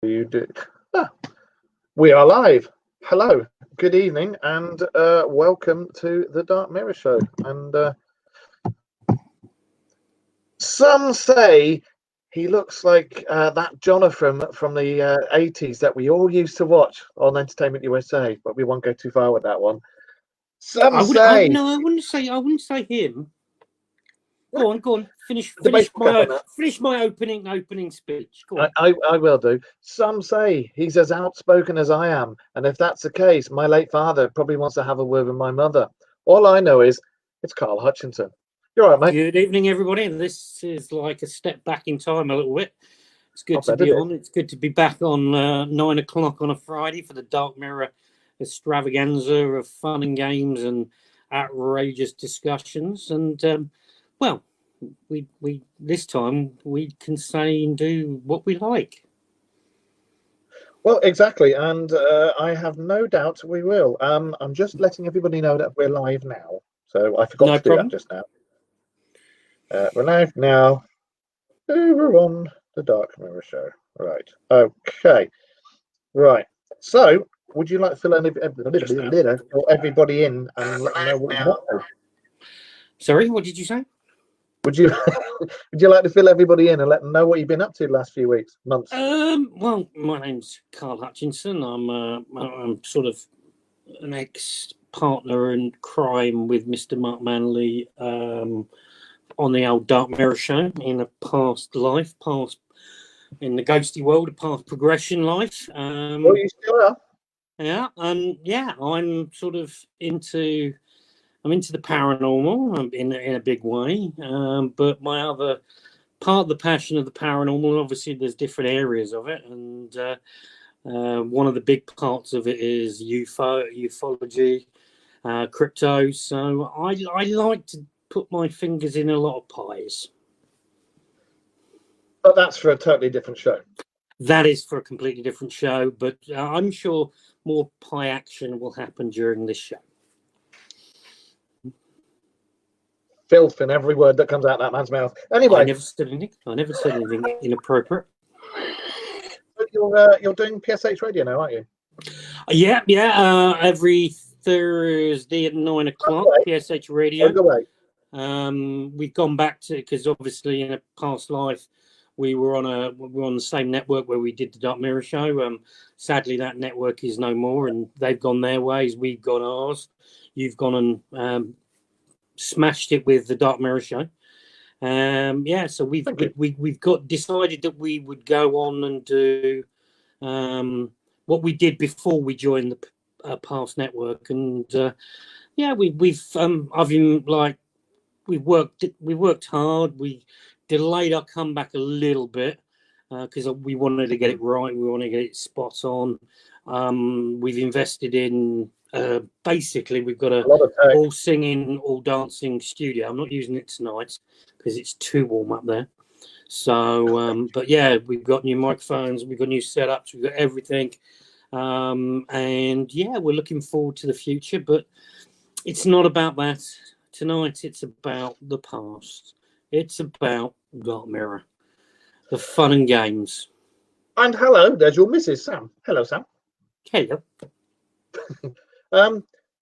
You do. Ah, we are live. Hello, good evening, and welcome to the Dark Mirror Show. And some say he looks like that Jonathan from the 80s that we all used to watch on Entertainment USA, but we won't go too far with that one. Some say. No, I wouldn't say him. Go on. Finish my opening speech. Go on. I will do. Some say he's as outspoken as I am, and if that's the case, my late father probably wants to have a word with my mother. All I know is it's Carl Hutchinson. You're all right, mate. Good evening, everybody. This is like a step back in time a little bit. It's good to be on. It's good to be back on 9 o'clock on a Friday for the Dark Mirror extravaganza of fun and games and outrageous discussions. And well, we this time we can say and do what we like. Well, exactly, and I have no doubt we will. I'm just letting everybody know that we're live now, so I forgot to do that just now. We're live now. Over on the Dark Mirror Show. Right. Okay. Right. So, would you like to fill everybody in and let them know what you want? Sorry, what did you say? Would you like to fill everybody in and let them know what you've been up to the last few weeks, months? Well, my name's Carl Hutchinson. I'm sort of an ex-partner in crime with Mr. Mark Manley on the old Dark Mirror Show in a past life, in the ghosty world, a past progression life. Well, you still are. Yeah, I'm sort of into the paranormal in a big way, but my other part of the passion of the paranormal, obviously there's different areas of it, and one of the big parts of it is ufology, crypto. So I like to put my fingers in a lot of pies. But that's for a totally different show. That is for a completely different show, but I'm sure more pie action will happen during this show. Filth in every word that comes out that man's mouth. Anyway, I never said anything inappropriate. You're doing PSH Radio now, aren't you? Yeah. Every Thursday at 9 o'clock, PSH Radio. We've gone back to, because obviously in a past life we were on the same network where we did the Dark Mirror Show. Sadly, that network is no more, and they've gone their ways. We've gone ours. You've gone and smashed it with the Dark Mirror Show. So we've got decided that we would go on and do what we did before we joined the past network, and we worked hard. We delayed our comeback a little bit because we wanted to get it right. We wanted to get it spot on. We've invested in basically we've got a all singing, all dancing studio. I'm not using it tonight because it's too warm up there. So, but yeah, we've got new microphones, we've got new setups, we've got everything. And yeah, we're looking forward to the future, but it's not about that tonight. It's about the past. It's about Dark Mirror, the fun and games. And hello, there's your Mrs. Sam. Hello, Sam. Hello.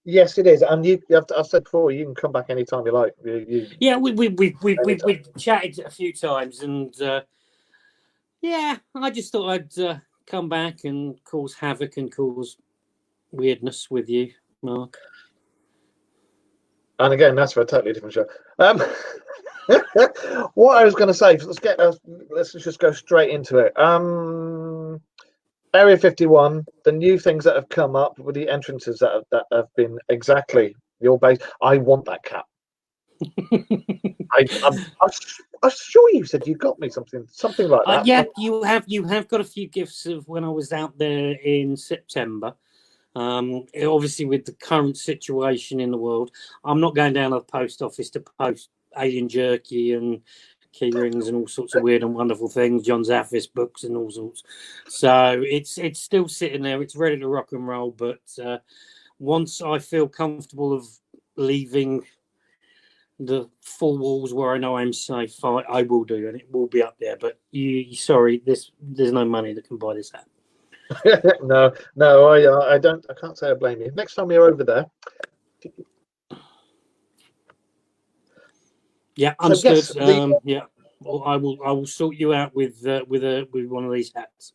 Yes, it is. And I've said before, you can come back anytime you like. Yeah, we've chatted a few times, and I just thought I'd come back and cause havoc and cause weirdness with you, Mark. And again, that's for a totally different show. What I was going to say, let's just go straight into it. Area 51, the new things that have come up with the entrances that have been exactly your base. I want that cap. I'm sure you said you got me something like that. Yeah, you have got a few gifts of when I was out there in September. Obviously, with the current situation in the world, I'm not going down to the post office to post alien jerky and key rings and all sorts of weird and wonderful things, John Zaffis books and all sorts. So it's still sitting there. It's ready to rock and roll. But once I feel comfortable of leaving the full walls where I know I'm safe, I will do, and it will be up there. But sorry, there's no money that can buy this app. No, I don't. I can't say I blame you. Next time you're over there. Yeah, understood. So yeah, well, I will sort you out with one of these hats.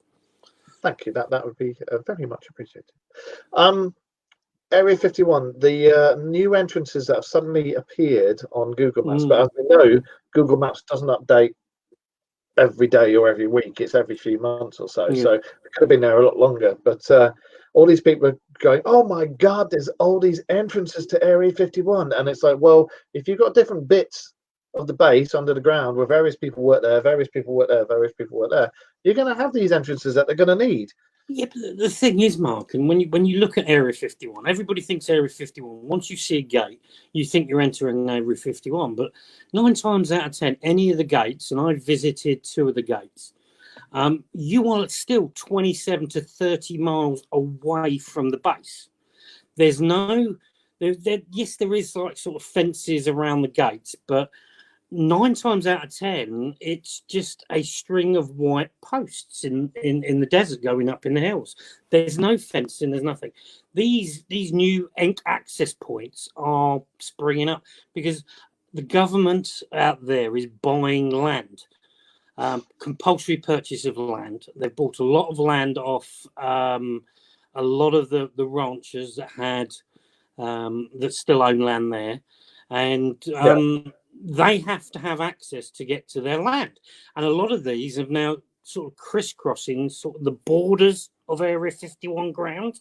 Thank you. That would be very much appreciated. Area 51, the new entrances that have suddenly appeared on Google Maps, but as we know, Google Maps doesn't update every day or every week. It's every few months or so. So it could have been there a lot longer. But all these people are going, oh my God, there's all these entrances to Area 51. And it's like, well, if you've got different bits of the base under the ground where various people work there, various people work there, various people work there, you're going to have these entrances that they're going to need. Yeah, but the thing is, Mark, and when you look at Area 51, everybody thinks Area 51. Once you see a gate, you think you're entering Area 51. But 9 times out of 10, any of the gates, and I've visited 2 of the gates, you are still 27 to 30 miles away from the base. There's no, yes, there is like sort of fences around the gates, but 9 times out of 10, it's just a string of white posts in the desert going up in the hills. There's no fencing, there's nothing. These new access points are springing up because the government out there is buying land, compulsory purchase of land. They've bought a lot of land off a lot of the ranchers that had that still own land there, and they have to have access to get to their land. And a lot of these have now sort of crisscrossing sort of the borders of Area 51 ground.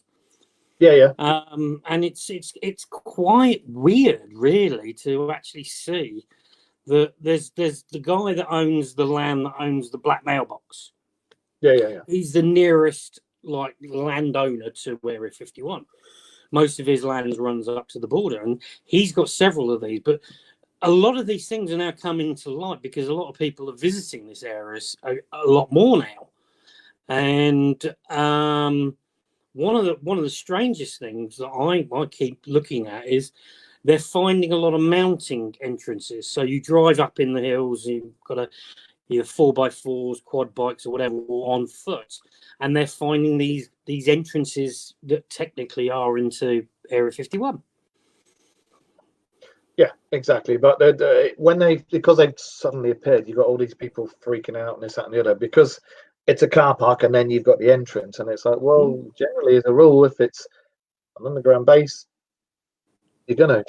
And it's quite weird, really, to actually see that there's the guy that owns the land that owns the black mailbox. He's the nearest like landowner to Area 51. Most of his land runs up to the border, and he's got several of these. But a lot of these things are now coming to light because a lot of people are visiting this area a lot more now. And one of the strangest things that I keep looking at is they're finding a lot of mounting entrances. So you drive up in the hills, you've got either 4x4s, quad bikes, or whatever, or on foot, and they're finding these entrances that technically are into Area 51. Yeah, exactly. But because they've suddenly appeared, you've got all these people freaking out and this, that, and the other because it's a car park and then you've got the entrance, and it's like, well, generally as a rule, if it's an underground base, you're gonna.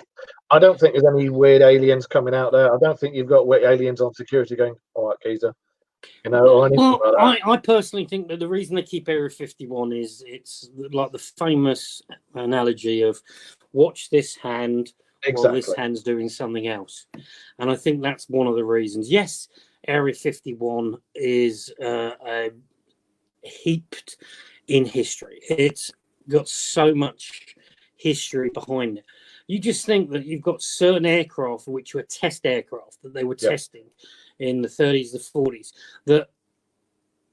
I don't think there's any weird aliens coming out there. I don't think you've got weird aliens on security going, all right, geezer. Or anything like that. I personally think that the reason they keep Area 51 is it's like the famous analogy of watch this hand. While this hand's doing something else. And I think that's one of the reasons. Yes, Area 51 is heaped in history. It's got so much history behind it. You just think that you've got certain aircraft which were test aircraft that they were testing in the 30s, the 40s, that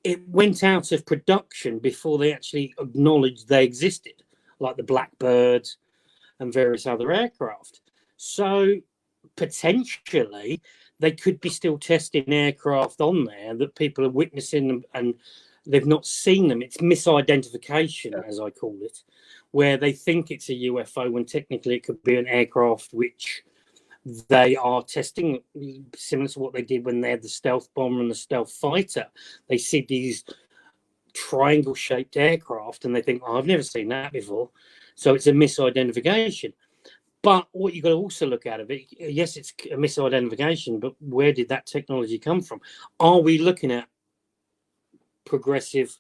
it went out of production before they actually acknowledged they existed, like the Blackbird and various other aircraft. So potentially they could be still testing aircraft on there that people are witnessing them and they've not seen them. It's misidentification, as I call it, where they think it's a UFO when technically it could be an aircraft which they are testing, similar to what they did when they had the stealth bomber and the stealth fighter. They see these triangle-shaped aircraft and they think, oh, I've never seen that before. So it's a misidentification. But what you've got to also look at it, yes, it's a misidentification, but where did that technology come from? Are we looking at progressive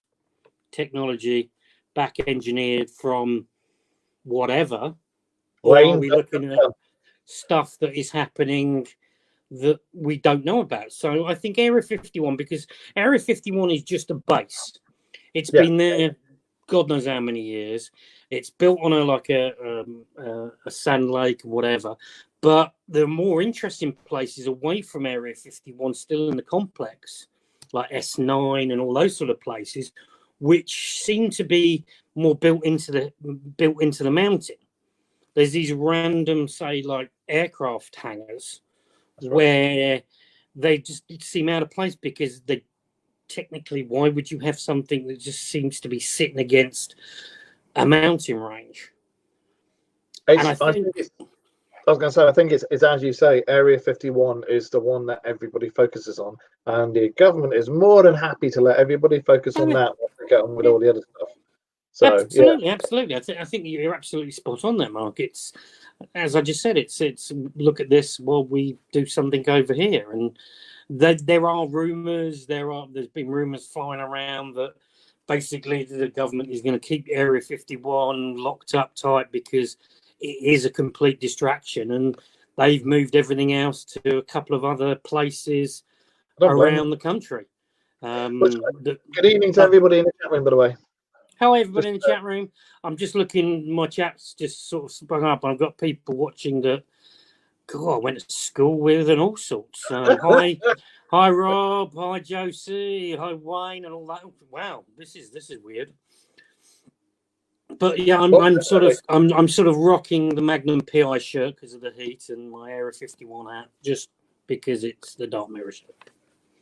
technology back engineered from whatever? Or are we looking at stuff that is happening that we don't know about? So I think Area 51, because Area 51 is just a base. It's been there God knows how many years. It's built on a sand lake or whatever. But there are more interesting places away from Area 51 still in the complex, like S9 and all those sort of places, which seem to be more built into the mountain. There's these random, say, like aircraft hangars where they just seem out of place because they technically, why would you have something that just seems to be sitting against a mountain range? I was going to say, I think it's as you say, Area 51 is the one that everybody focuses on, and the government is more than happy to let everybody focus on that once they get on with all the other stuff. So absolutely. I think you're absolutely spot on there, Mark. It's, as I just said, it's look at this while we do something over here, and there are rumours. There's been rumours flying around that basically the government is going to keep Area 51 locked up tight because it is a complete distraction, and they've moved everything else to a couple of other places around the country. Good evening to everybody in the chat room, by the way. Hello, everybody in the chat room. I'm just looking, my chat's just sort of sprung up. I've got people watching that, God, I went to school with and all sorts. Hi, Rob. Hi, Josie. Hi, Wayne, and all that. Wow, this is weird. But yeah, I'm sort of rocking the Magnum PI shirt because of the heat, and my Area 51 hat just because it's the Dark Mirror shirt.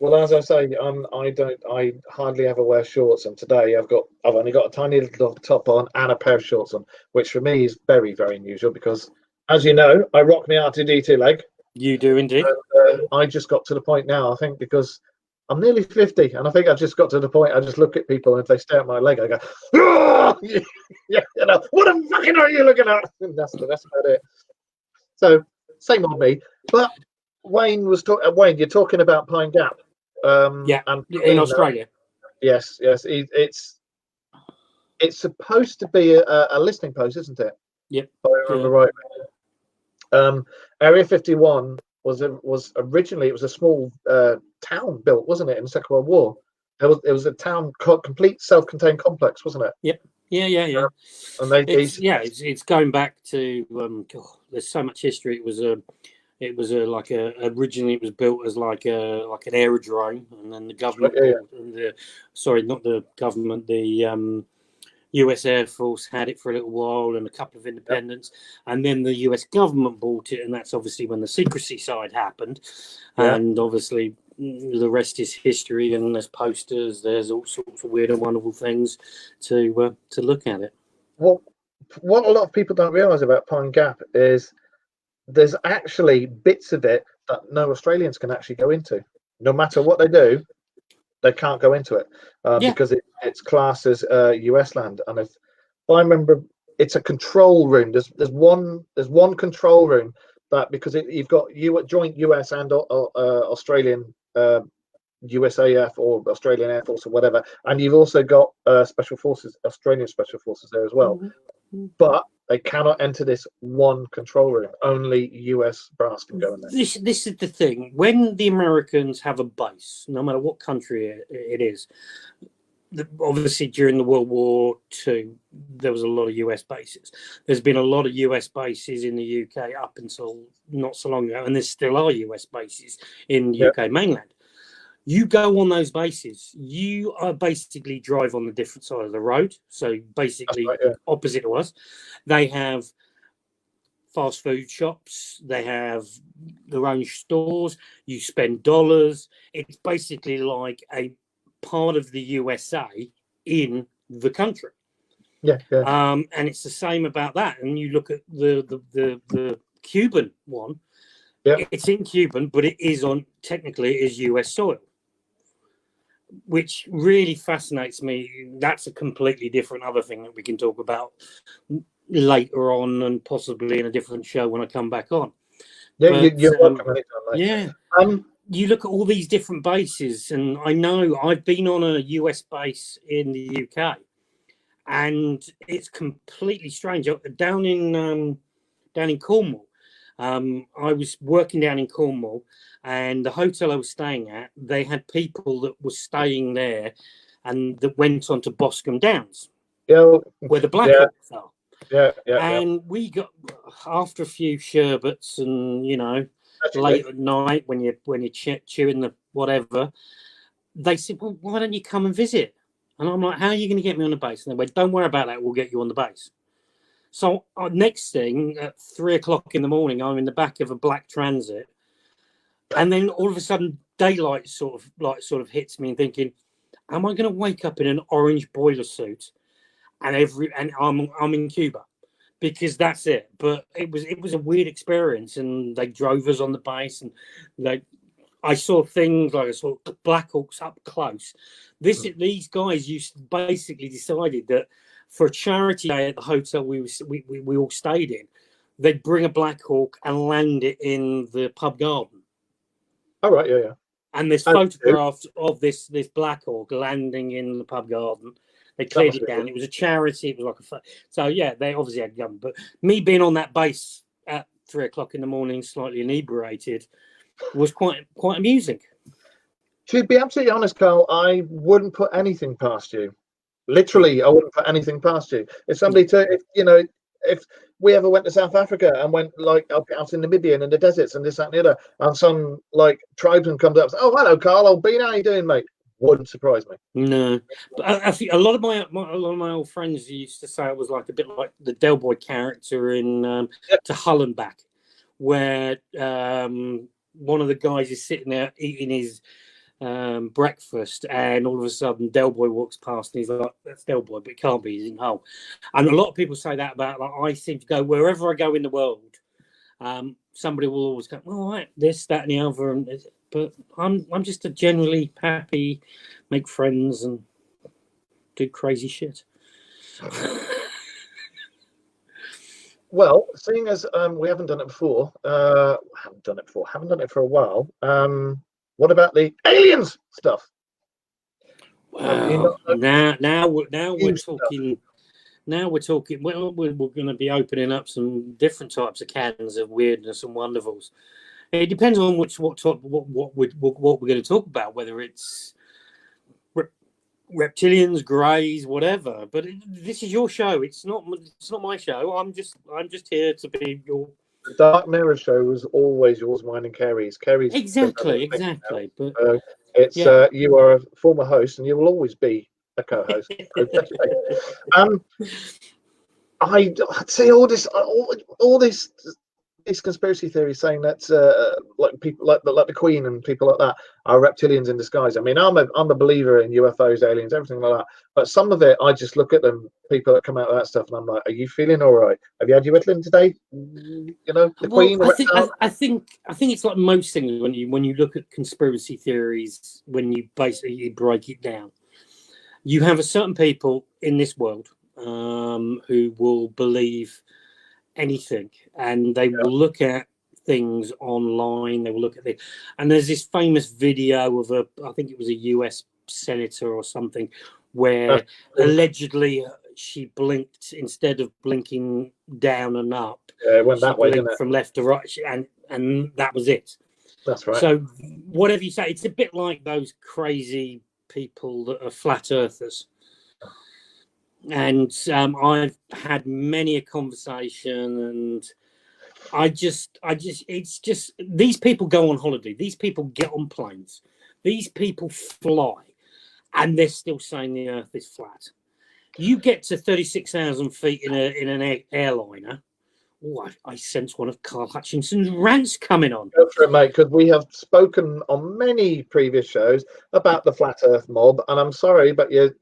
Well, as I say, I hardly ever wear shorts, and today I've only got a tiny little top on and a pair of shorts on, which for me is very, very unusual because, as you know, I rock my R2-D2 leg. You do indeed. And, I just got to the point now, I think, because I'm nearly 50, and I think I've just got to the point. I just look at people, and if they stare at my leg, I go, "Oh!" Yeah, what the fucking are you looking at? And that's about it. So, same old me. But Wayne was talking. Wayne, you're talking about Pine Gap. And in Australia. Yes. It's supposed to be a listening post, isn't it? Yep. If I remember right. Area 51 was originally a small town built, wasn't it, in the Second World War? It was a town complete self-contained complex, wasn't it? Yep. Yeah. And it's going back to there's so much history. It was originally it was built as like an aerodrome, and then the government, the US Air Force had it for a little while, and a couple of independents, and then the US government bought it, and that's obviously when the secrecy side happened, and obviously the rest is history. And there's posters, there's all sorts of weird and wonderful things to look at it. Well, what a lot of people don't realise about Pine Gap is there's actually bits of it that no Australians can actually go into. No matter what they do, they can't go into it because it's classed as US land. And if I remember, it's a control room. There's one control room that, because you've got joint US and Australian USAF or Australian Air Force or whatever, and you've also got special forces, Australian special forces there as well. Mm-hmm. But they cannot enter this one control room. Only US brass can go in there. This is the thing. When the Americans have a base, no matter what country it is, obviously during the World War II, there was a lot of US bases. There's been a lot of US bases in the UK up until not so long ago, and there still are US bases in the UK mainland. You go on those bases, you are basically drive on the different side of the road. So basically opposite to us. They have fast food shops. They have their own stores. You spend dollars. It's basically like a part of the USA in the country. And it's the same about that. And you look at the Cuban one. It's in Cuban, but it is technically it is US soil, which really fascinates me. That's a completely different other thing that we can talk about later on, and possibly in a different show when I come back on. You're welcome anytime. You look at all these different bases, and I know I've been on a US base in the UK, and it's completely strange. Down in Cornwall, I was working down in Cornwall, and the hotel I was staying at, they had people that were staying there, and that went on to Boscombe Downs, where the Black Hawks are. And we got, after a few sherbets, and late at night when you're chewing the whatever, they said, well, why don't you come and visit? And I'm like, how are you going to get me on the base? And they went, don't worry about that, we'll get you on the base. So next thing, at 3 o'clock in the morning, I'm in the back of a black Transit, And then all of a sudden, daylight sort of hits me, and thinking, am I going to wake up in an orange boiler suit, and I'm in Cuba? Because that's it. But it was a weird experience, and they drove us on the base, and I saw things like I saw Black Hawks up close. These guys basically decided that for a charity day at the hotel we all stayed in, they'd bring a Black Hawk and land it in the pub garden. Oh right, yeah. And there's photographs of this Black Hawk landing in the pub garden. They cleared it down. It was a charity. It was like so yeah. They obviously had gun, but me being on that base at 3 o'clock in the morning, slightly inebriated, was quite amusing. To be absolutely honest, Carl, I wouldn't put anything past you. Literally, I wouldn't put anything past you. If we ever went to South Africa and went like out in Namibia and in the deserts and this, that, and the other, and some like tribesman comes up and says, "Oh, hello, Carl, old Bean, how you doing, mate?" Wouldn't surprise me. No, but I think a lot of my old friends used to say it was like a bit like the Del Boy character in To Hull and Back, where one of the guys is sitting there eating his breakfast, and all of a sudden Del Boy walks past and he's like, "That's Del Boy, but it can't be, he's in Hull." And a lot of people say that about, like, I seem to go wherever I go in the world, somebody will always go, "All right, this, that, and the other," but I'm just a generally happy, make friends and do crazy shit. Well, seeing as we haven't done it before, haven't done it for a while. What about the aliens stuff? Wow. Now we're talking. Now we're talking. Well, we're going to be opening up some different types of cans of weirdness and wonderfuls. It depends on what we're going to talk about, whether it's reptilians, greys, whatever. But this is your show. It's not my show. I'm just here to be your. The Dark Mirror show was always yours, mine, and Kerry's. Exactly. But it's you are a former host, and you will always be a co-host. I'd say all this conspiracy theories saying that like people like the Queen and people like that are reptilians in disguise. I mean, I'm a believer in UFOs, aliens, everything like that. But some of it, I just look at them, people that come out of that stuff, and I'm like, "Are you feeling all right? Have you had your Ritalin today?" You know, the Queen. I think it's like most things when you look at conspiracy theories, when you basically break it down, you have a certain people in this world who will believe anything, and they will look at things online, they will look at things, and there's this famous video of I think it was a US senator or something, where allegedly she blinked, instead of blinking down and up, it went that way, didn't it? From left to right, and that was it. That's right. So whatever you say, it's a bit like those crazy people that are flat earthers. And I've had many a conversation, and it's just these people go on holiday, these people get on planes, these people fly, and they're still saying the earth is flat. You get to 36,000 feet in an airliner. Oh, I sense one of Carl Hutchinson's rants coming on. Go for it, mate, because we have spoken on many previous shows about the flat Earth mob, and I'm sorry, but you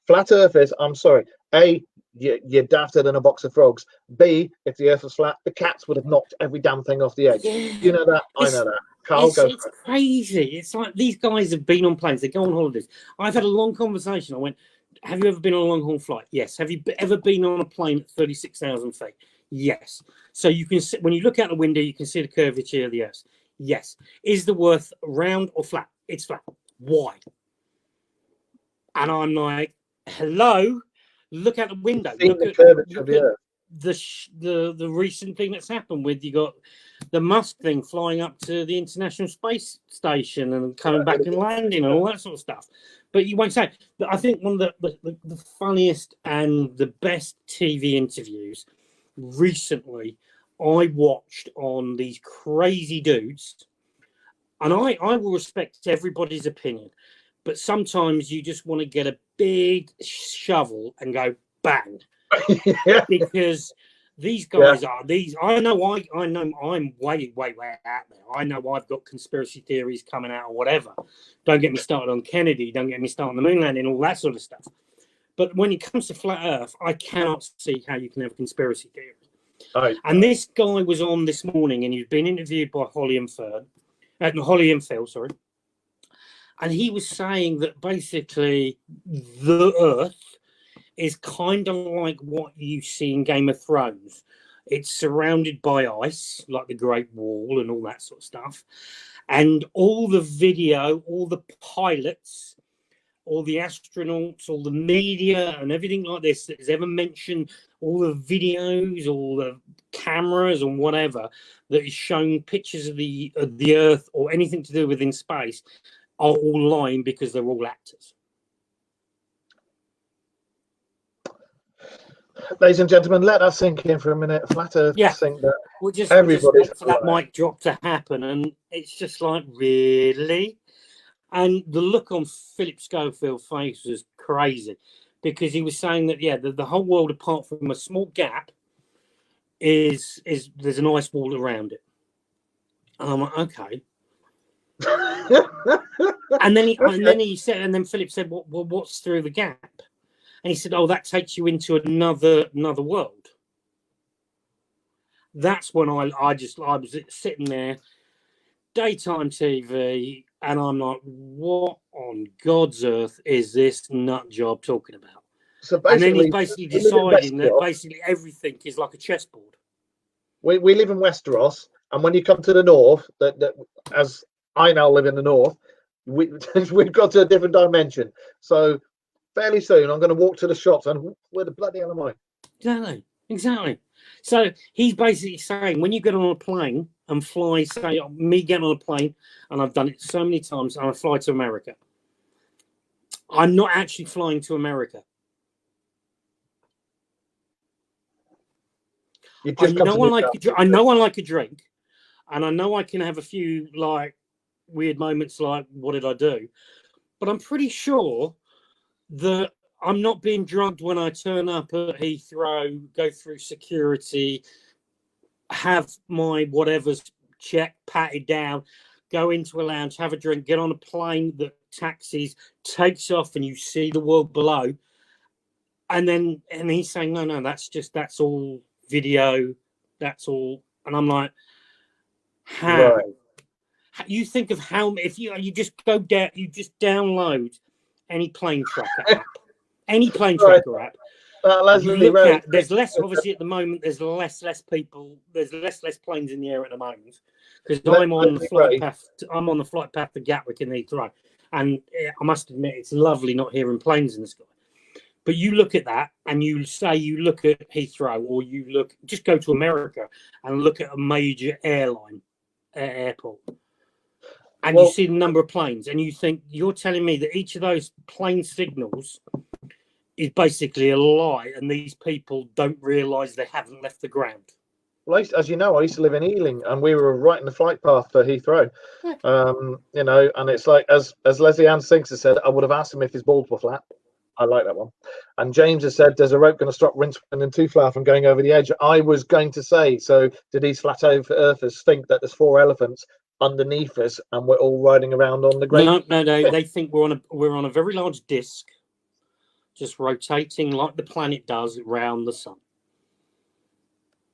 flat Earthers. I'm sorry. A, you're dafter than a box of frogs. B, if the Earth was flat, the cats would have knocked every damn thing off the edge. Yeah. You know that. I know that. Carl, it's crazy. It's like these guys have been on planes. They go on holidays. I've had a long conversation. I went, "Have you ever been on a long haul flight?" Yes. "Have you ever been on a plane at 36,000 feet? Yes." "So you can see, when you look out the window, you can see the curvature of the Earth?" Yes. "Is the Earth round or flat?" "It's flat." "Why?" And I'm like, "Hello, look out the window. Look the at curvature of the Earth. The recent thing that's happened with, you got the Musk thing flying up to the International Space Station and coming back and landing and all that sort of stuff." But you won't say. But I think one of the funniest and the best TV interviews recently I watched on these crazy dudes, and I will respect everybody's opinion, but sometimes you just want to get a big shovel and go bang. Yeah. Because These guys are these. I know I'm way out there. I know I've got conspiracy theories coming out or whatever. Don't get me started on Kennedy. Don't get me started on the moon landing, all that sort of stuff. But when it comes to flat Earth, I cannot see how you can have conspiracy theories. And this guy was on this morning, and he'd been interviewed by Holly and Phil, sorry. And he was saying that basically the Earth is kind of like what you see in Game of Thrones. It's surrounded by ice, like the Great Wall and all that sort of stuff. And all the video, all the pilots, all the astronauts, all the media and everything like this that has ever mentioned, all the videos, all the cameras and whatever that is showing pictures of the Earth or anything to do with in space are all lying because they're all actors. Ladies and gentlemen, let us sink in for a minute. Flat Earth think that we'll just wait for that mic drop to happen, and it's just like, really? And the look on Philip Schofield's face was crazy, because he was saying that the whole world, apart from a small gap, is there's an ice wall around it. And I'm like, okay. and then Philip said, well, what's through the gap? And he said, oh, that takes you into another world. That's when I was sitting there, daytime TV, and I'm like, what on God's earth is this nut job talking about? So and then he's basically deciding that basically everything is like a chessboard. We live in Westeros, and when you come to the north, that as I now live in the north, we've got to a different dimension. So fairly soon, I'm going to walk to the shops, and where the bloody hell am I? Exactly. So he's basically saying, when you get on a plane and fly, say, me getting on a plane, and I've done it so many times, and I fly to America. I'm not actually flying to America. I know I like a drink, and I know I can have a few like weird moments like, what did I do? But I'm pretty sure that I'm not being drugged when I turn up at Heathrow, go through security, have my whatever's checked, patted down, go into a lounge, have a drink, get on a plane that taxis, takes off, and you see the world below. And he's saying, no, that's all video, that's all. And I'm like, how? Right. You think of how, if you just go down, you just download any plane tracker app, any plane tracker app. There's less, obviously at the moment, there's less people, there's less planes in the air at the moment, because I'm on the flight path to Gatwick in Heathrow, and I must admit it's lovely not hearing planes in the sky. But you look at that, and you look at Heathrow, or just go to America and look at a major airport. And you see the number of planes, and you think, you're telling me that each of those plane signals is basically a lie, and these people don't realise they haven't left the ground. Well, as you know, I used to live in Ealing, and we were right in the flight path for Heathrow. And it's like, as Leslie Ann Sinks has said, I would have asked him if his balls were flat. I like that one. And James has said, there's a rope going to stop Rincewind and Two-Flower from going over the edge. I was going to say, so do these flat earthers think that there's 4 elephants underneath us and we're all riding around on the great? No. They think we're on a very large disc, just rotating like the planet does around the sun.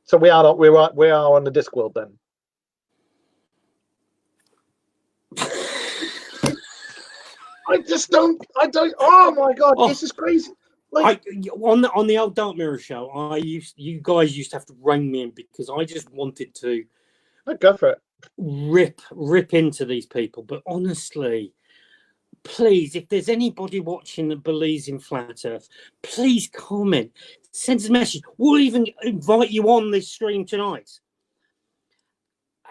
So we are on the disc world then. I don't. Oh my God, this is crazy. On the old Dark Mirror show, you guys used to have to rein me in, because I just wanted to go for it. Rip into these people. But honestly, please, if there's anybody watching that believes in flat Earth, please comment, send us a message. We'll even invite you on this stream tonight,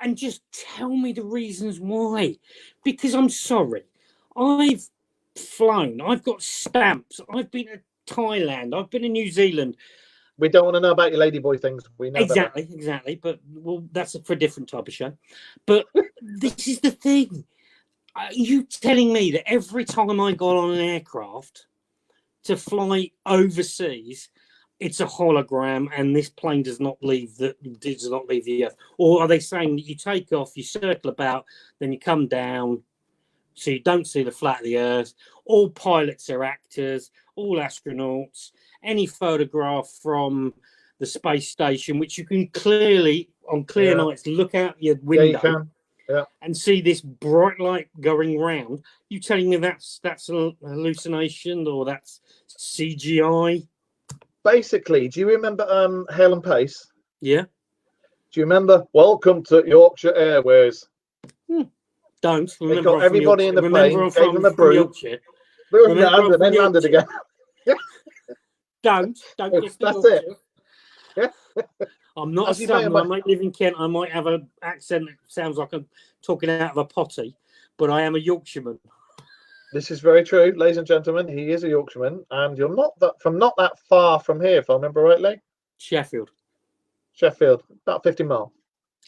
and just tell me the reasons why. Because I'm sorry, I've flown, I've got stamps, I've been to Thailand, I've been to New Zealand. We don't want to know about your ladyboy things. We know exactly. But that's for a different type of show. But this is the thing. You telling me that every time I got on an aircraft to fly overseas, it's a hologram, and this plane does not leave the Earth? Or are they saying that you take off, you circle about, then you come down, so you don't see the flat of the Earth? All pilots are actors, all astronauts. Any photograph from the space station, which you can clearly, on clear nights, look out your window. Yeah, you can. Yeah. And see this bright light going round. You telling me that's an hallucination or that's CGI? Basically, do you remember Hale and Pace? Yeah. Do you remember? Welcome to Yorkshire Airways. Don't remember. They got everybody in the plane, gave them a brew. And then landed again. Don't. That's it. Yeah. I'm not a Southerner. I might live in Kent. I might have an accent that sounds like I'm talking out of a potty, but I am a Yorkshireman. This is very true, ladies and gentlemen. He is a Yorkshireman, and you're not that far from here, if I remember rightly. Sheffield, about 50 miles.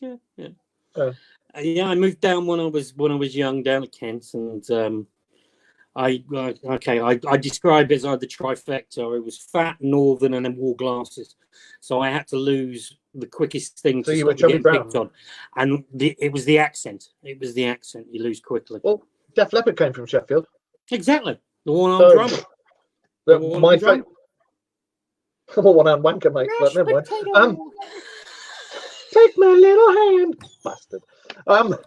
Yeah. Yeah, I moved down when I was young, down to Kent, and I describe it as I had the trifecta. I was fat, northern, and then wore glasses, so I had to lose the quickest thing to stop getting picked on, and it was the accent. It was the accent you lose quickly. Well, Def Leppard came from Sheffield. Exactly, the one-armed drummer. My favourite. One-armed wanker, mate. But never mind. Take my little hand, bastard. Oh,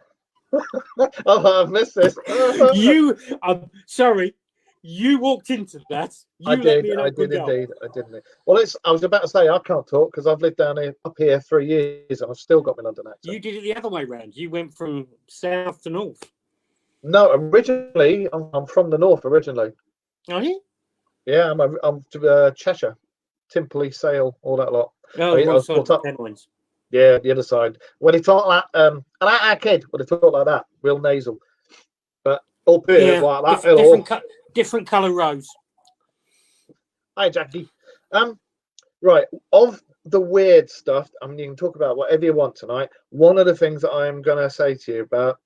I've missed this. Sorry, you walked into that. I did indeed. Well, I was about to say I can't talk because I've lived up here 3 years and I've still got my London accent. You did it the other way round. You went from south to north. No, originally I'm from the north. Originally. Are you? Yeah, I'm Cheshire, Timperley, Sale, all that lot. Oh, yeah, the other side. When he talked like our kid, when he talked like that, real nasal, but up here like that. Different colour rose. Hi, Jackie. Right, of the weird stuff, I mean, you can talk about whatever you want tonight. One of the things that I'm going to say to you about,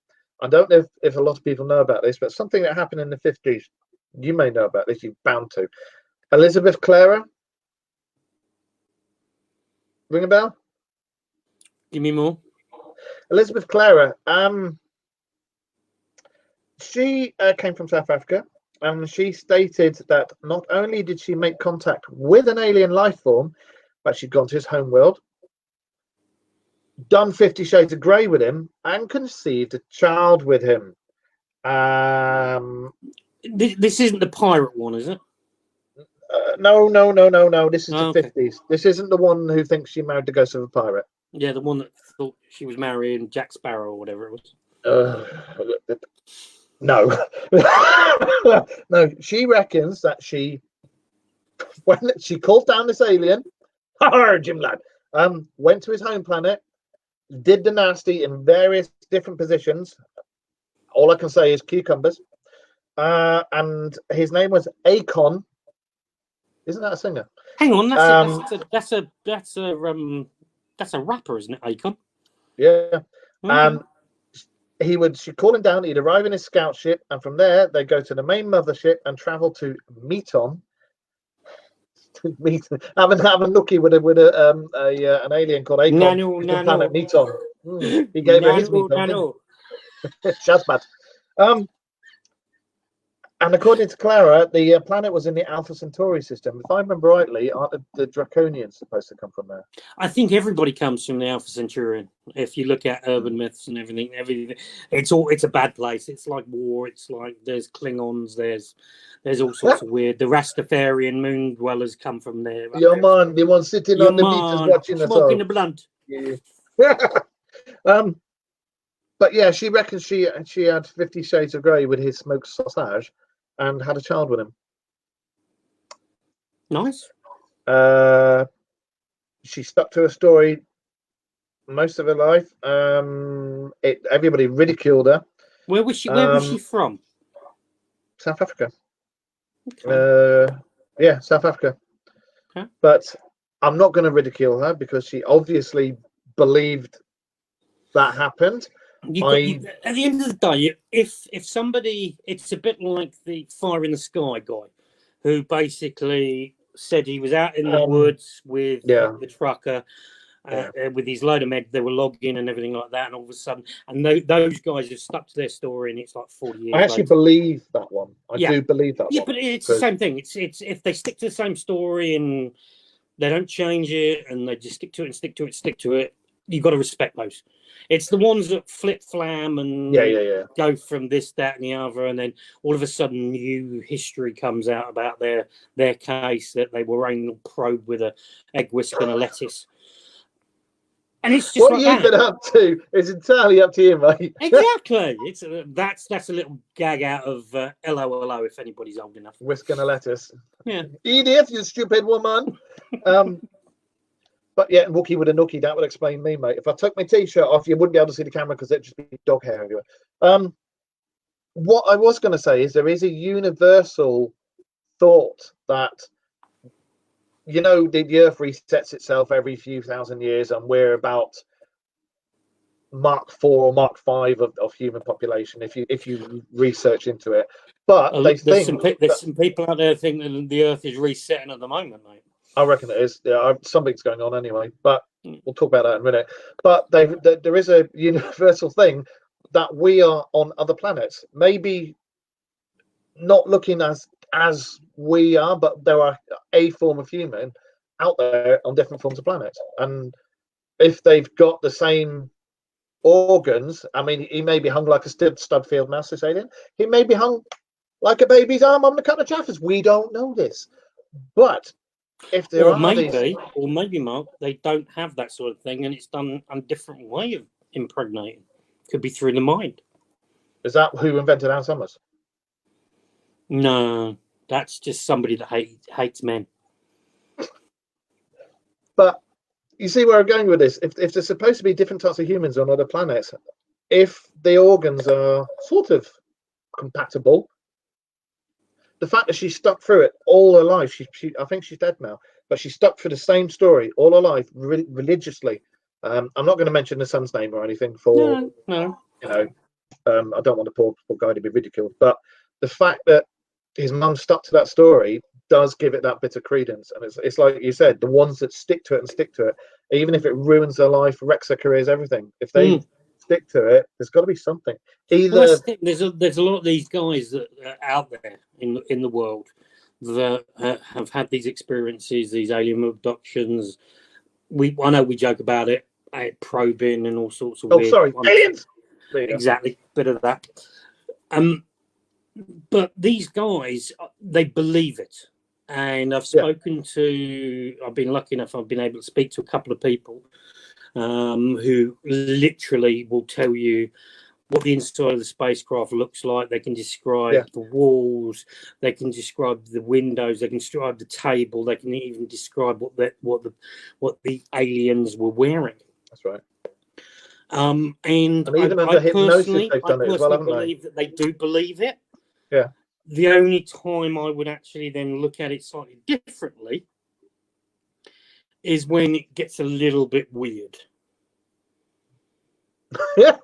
I don't know if a lot of people know about this, but something that happened in the 50s, you may know about this, you're bound to. Elizabeth Clara. Ring a bell? Give me more. Elizabeth Clara. She came from South Africa, and she stated that not only did she make contact with an alien life form, but she'd gone to his home world, done 50 Shades of Grey with him, and conceived a child with him. This isn't the pirate one, is it? No. This is the 50s. This isn't the one who thinks she married the ghost of a pirate. Yeah, the one that thought she was marrying Jack Sparrow or whatever it was. No. No, she reckons that when she called down this alien, Jim lad, went to his home planet, did the nasty in various different positions. All I can say is cucumbers. And his name was Akon. Isn't that a singer? Hang on, that's a rapper, isn't it, Akon? Yeah. She'd call him down, he'd arrive in his scout ship, and from there they'd go to the main mothership and travel to Meton. Have a nookie with an alien called Akon. Planet Meton. He gave her his Meton. Shazbad. And according to Clara, the planet was in the Alpha Centauri system. If I remember rightly, aren't the Draconians supposed to come from there? I think everybody comes from the Alpha Centauri. If you look at urban myths and everything, it's a bad place. It's like war. It's like there's Klingons. There's all sorts of weird. The Rastafarian moon dwellers come from there. Your man, the one sitting on the beach is watching us all. Smoking the blunt. Yeah. But yeah, she reckons she had 50 Shades of Grey with his smoked sausage and had a child with him. Nice. She stuck to her story most of her life. Everybody ridiculed her. Where was she from? South Africa. Okay. Yeah, South Africa. Okay. But I'm not going to ridicule her because she obviously believed that happened. At the end of the day, if somebody, it's a bit like the Fire in the Sky guy, who basically said he was out in the woods with the trucker. With his load of med, they were logging and everything like that, and all of a sudden, and those guys have stuck to their story, and it's like 40 years. I actually believe that one. I do believe that one. Yeah, but it's the same thing. It's if they stick to the same story and they don't change it, and they just stick to it. You've got to respect those. It's the ones that flip flam and go from this, that, and the other, and then all of a sudden new history comes out about their case that they were anal probed with a egg whisk and a lettuce. And it's just what you've been up to is entirely up to you, mate. Exactly. It's that's a little gag out of LOLO if anybody's old enough. Whisk and a lettuce. Yeah. Edith, you stupid woman. But yeah, Wookie with a nookie, that would explain me, mate. If I took my t-shirt off, you wouldn't be able to see the camera because it'd just be dog hair everywhere. What I was going to say is there is a universal thought that, you know, the Earth resets itself every few thousand years, and we're about Mark 4 or Mark 5 of human population if you research into it. But there's some people out there think that the Earth is resetting at the moment, mate. I reckon it is. Yeah, something's going on anyway, but we'll talk about that in a minute. But there is a universal thing that we are on other planets, maybe not looking as we are, but there are a form of human out there on different forms of planets, and if they've got the same organs, I mean, he may be hung like a Studfield mouse, this alien. He may be hung like a baby's arm on the cut of Chaffers. We don't know this, but if there or maybe, Mark, they don't have that sort of thing, and it's done a different way of impregnating. Could be through the mind. Is that who invented Ann Summers? No, that's just somebody that hates men. But you see where I'm going with this. If there's supposed to be different types of humans on other planets, if the organs are sort of compatible, the fact that she stuck through it all her life, she I think she's dead now, but she stuck through the same story all her life religiously. I'm not going to mention the son's name or anything for no. You know, I don't want the poor guy to be ridiculed, but the fact that his mum stuck to that story does give it that bit of credence. And it's like you said, the ones that stick to it, even if it ruins their life, wrecks their careers, everything, if they stick to it, there's got to be something. Either there's a lot of these guys that are out there in the world that have had these experiences, these alien abductions. I know we joke about it, probing and all sorts of weird aliens. Exactly, bit of that. But these guys, they believe it. And I've I've been lucky enough, I've been able to speak to a couple of people who literally will tell you what the inside of the spacecraft looks like. They can describe the walls, they can describe the windows, they can describe the table, they can even describe what the aliens were wearing. That's right. And even under hypnosis, they've done it as well, haven't they? Believe that they do believe it. Yeah. The only time I would actually then look at it slightly differently is when it gets a little bit weird. Yeah.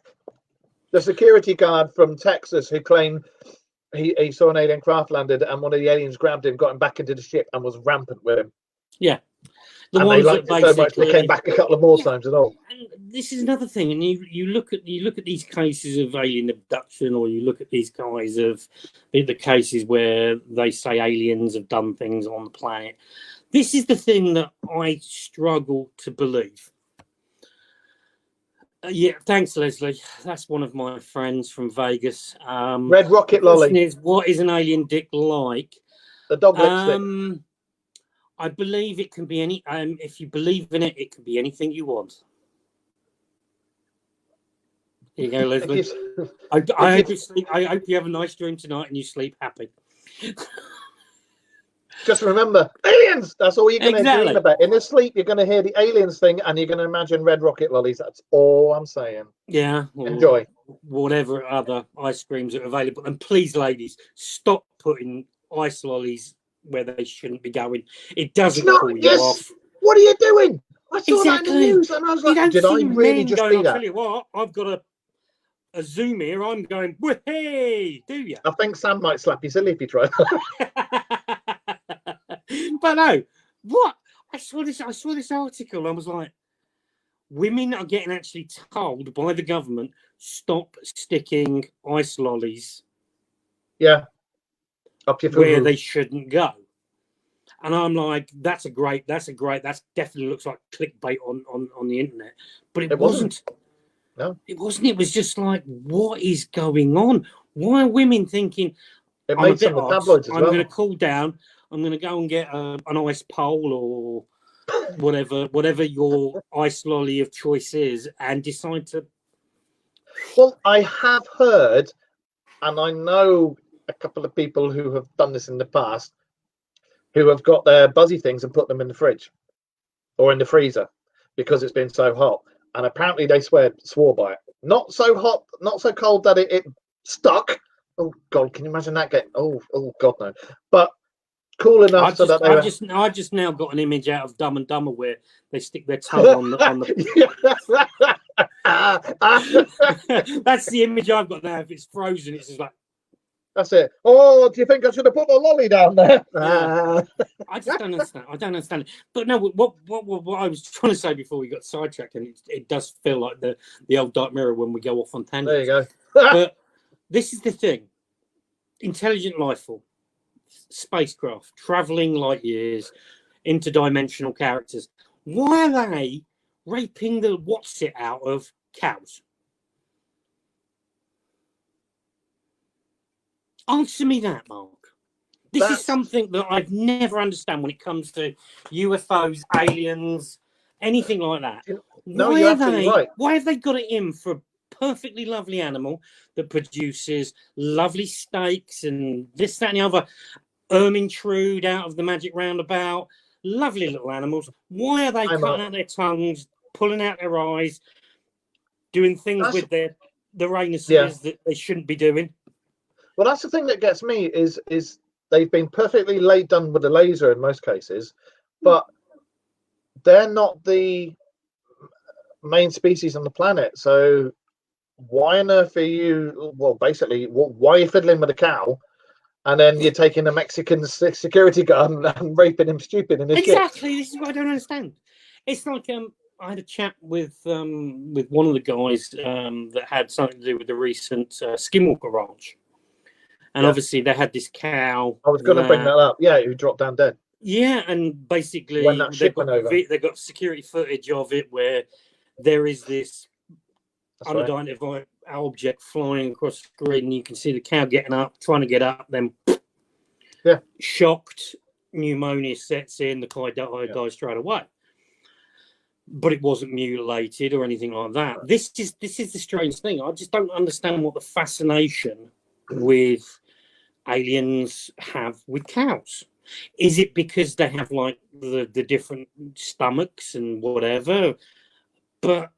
The security guard from Texas who claimed he saw an alien craft landed and one of the aliens grabbed him, got him back into the ship and was rampant with him. Yeah. And they liked it so much they came back a couple of more times and all. And this is another thing, and you look at these cases of alien abduction, or you look at these guys of the cases where they say aliens have done things on the planet. This is the thing that I struggle to believe. Yeah, thanks, Leslie. That's one of my friends from Vegas. Red Rocket Lolly. What is an alien dick like? The dog lipstick. I believe it can be any. If you believe in it, it can be anything you want. There you go, Leslie. I hope you sleep. I hope you have a nice dream tonight and you sleep happy. Just remember, aliens. That's all you're going to dream about. In the sleep, you're going to hear the aliens thing, and you're going to imagine Red Rocket Lollies. That's all I'm saying. Yeah. Enjoy. Whatever other ice creams are available, and please, ladies, stop putting ice lollies where they shouldn't be going. It doesn't cool you off. What are you doing? I saw that in the news and I was like, did I really just do that? I'll tell you what, I've got a Zoom here. I'm going, hey, do you? I think Sam might slap you silly if you try that. But no, what I saw this article. And I was like, women are getting actually told by the government, stop sticking ice lollies. Yeah. Up your where they shouldn't go. And I'm like, that definitely looks like clickbait on the internet. But it wasn't. No. It wasn't. It was just like, what is going on? Why are women thinking, it made some of the tabloids as well. I'm going to cool down. I'm going to go and get an ice pole or whatever your ice lolly of choice is, and decide to. Well, I have heard, and I know a couple of people who have done this in the past, who have got their buzzy things and put them in the fridge or in the freezer because it's been so hot. And apparently they swore by it. Not so hot, not so cold that it stuck. Oh God, can you imagine that getting? Oh God, no. But cool enough I just now got an image out of Dumb and Dumber where they stick their tongue on the. That's the image I've got now. If it's frozen, it's just like. That's it. Oh, do you think I should have put the lolly down there? Yeah. I just don't understand. I don't understand it. But no, what I was trying to say before we got sidetracked, and it does feel like the old Dark Mirror when we go off on tangents. There you go. But this is the thing: intelligent life form, spacecraft, traveling light years, interdimensional characters. Why are they raping the what's it out of cows? Answer me that, Mark. This is something that I've never understand when it comes to UFOs, aliens, anything like that. No, you're absolutely right. Why have they got it in for a perfectly lovely animal that produces lovely steaks and this, that, and the other? Ermintrude out of the Magic Roundabout. Lovely little animals. Why are they cutting out their tongues, pulling out their eyes, doing things with the rhinoceros that they shouldn't be doing? Well, that's the thing that gets me is they've been perfectly done with a laser in most cases, but they're not the main species on the planet. So why on earth are you? Well, basically, why are you fiddling with a cow, and then you're taking a Mexican security guard and raping him stupid in his exactly. This is what I don't understand. It's like I had a chat with one of the guys that had something to do with the recent Skinwalker Ranch. And obviously they had this cow. I was going to bring that up. Yeah, who dropped down dead. Yeah, and basically they got security footage of it where there is this unidentified object flying across the grid, and you can see the cow getting up, trying to get up, then shocked, pneumonia sets in, the guy dies straight away. But it wasn't mutilated or anything like that. This is the strange thing. I just don't understand what the fascination with aliens have with cows. Is it because they have like the different stomachs and whatever? But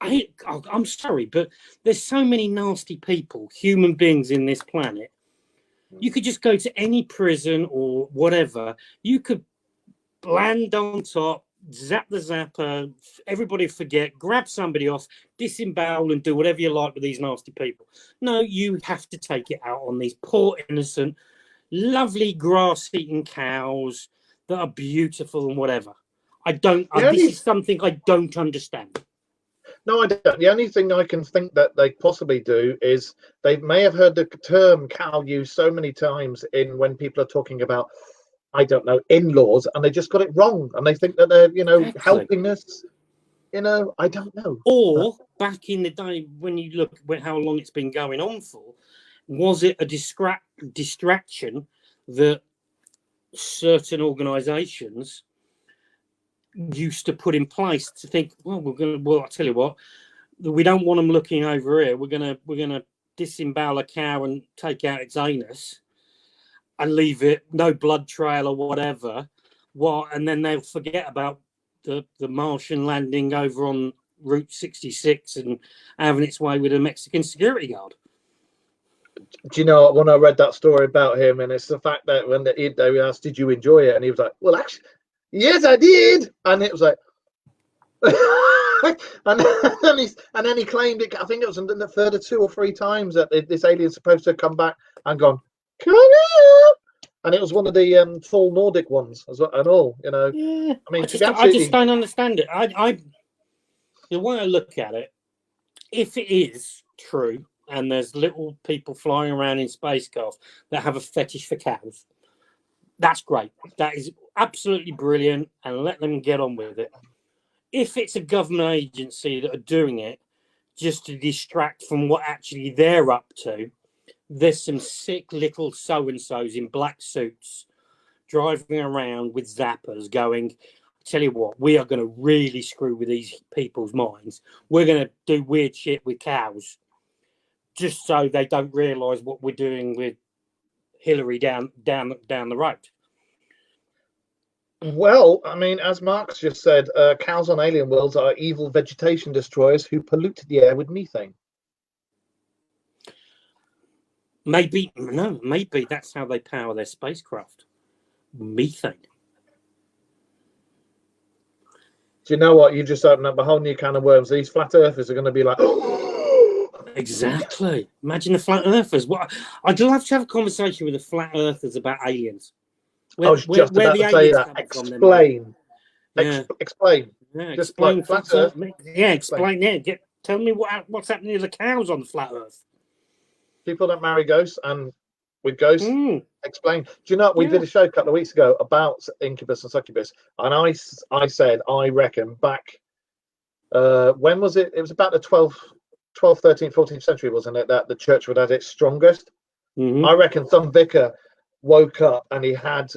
I'm sorry, but there's so many nasty people, human beings in this planet. You could just go to any prison or whatever. You could land on top, zap the zapper, everybody forget, grab somebody off, disembowel and do whatever you like with these nasty people. No, you have to take it out on these poor, innocent, lovely grass-eating cows that are beautiful and whatever. This is something I don't understand. No, I don't. The only thing I can think that they possibly do is they may have heard the term cow used so many times when people are talking about, I don't know, in-laws, and they just got it wrong, and they think that they're, helping us. I don't know. Or back in the day, when you look at how long it's been going on for, was it a distraction that certain organisations used to put in place to think, I'll tell you what, we don't want them looking over here. We're gonna disembowel a cow and take out its anus and leave it, no blood trail or whatever. And then they'll forget about the Martian landing over on Route 66 and having its way with a Mexican security guard. Do you know, when I read that story about him, and it's the fact that when they asked, did you enjoy it? And he was like, well, actually, yes, I did. And it was like, and then he claimed it, I think it was the third or 2 or 3 times that this alien's supposed to have come back and gone, come here. And it was one of the full Nordic ones as well, and all, you know. Yeah, I mean, I just don't understand it. The way I look at it, if it is true, and there's little people flying around in spacecraft that have a fetish for cows, that's great. That is absolutely brilliant, and let them get on with it. If it's a government agency that are doing it just to distract from what actually they're up to, there's some sick little so-and-sos in black suits driving around with zappers going, I tell you what, we are going to really screw with these people's minds. We're going to do weird shit with cows just so they don't realise what we're doing with Hillary down the road. Well, I mean, as Marx just said, cows on alien worlds are evil vegetation destroyers who pollute the air with methane. Maybe that's how they power their spacecraft. Methane. Do you know what? You just opened up a whole new can of worms. These flat earthers are going to be like, exactly. Imagine the flat earthers. What? I'd love to have a conversation with the flat earthers about aliens. I was just about to say that. Explain. Explain. Yeah, just explain. Like flat Earth. Yeah, explain. Yeah, tell me what's happening to the cows on the flat Earth. People don't marry ghosts, and with ghosts, explain. Do you know we did a show a couple of weeks ago about incubus and succubus, and I said I reckon back when was it? It was about the 12th, 13th, 14th century, wasn't it? That the church would have its strongest. I reckon some vicar woke up and he had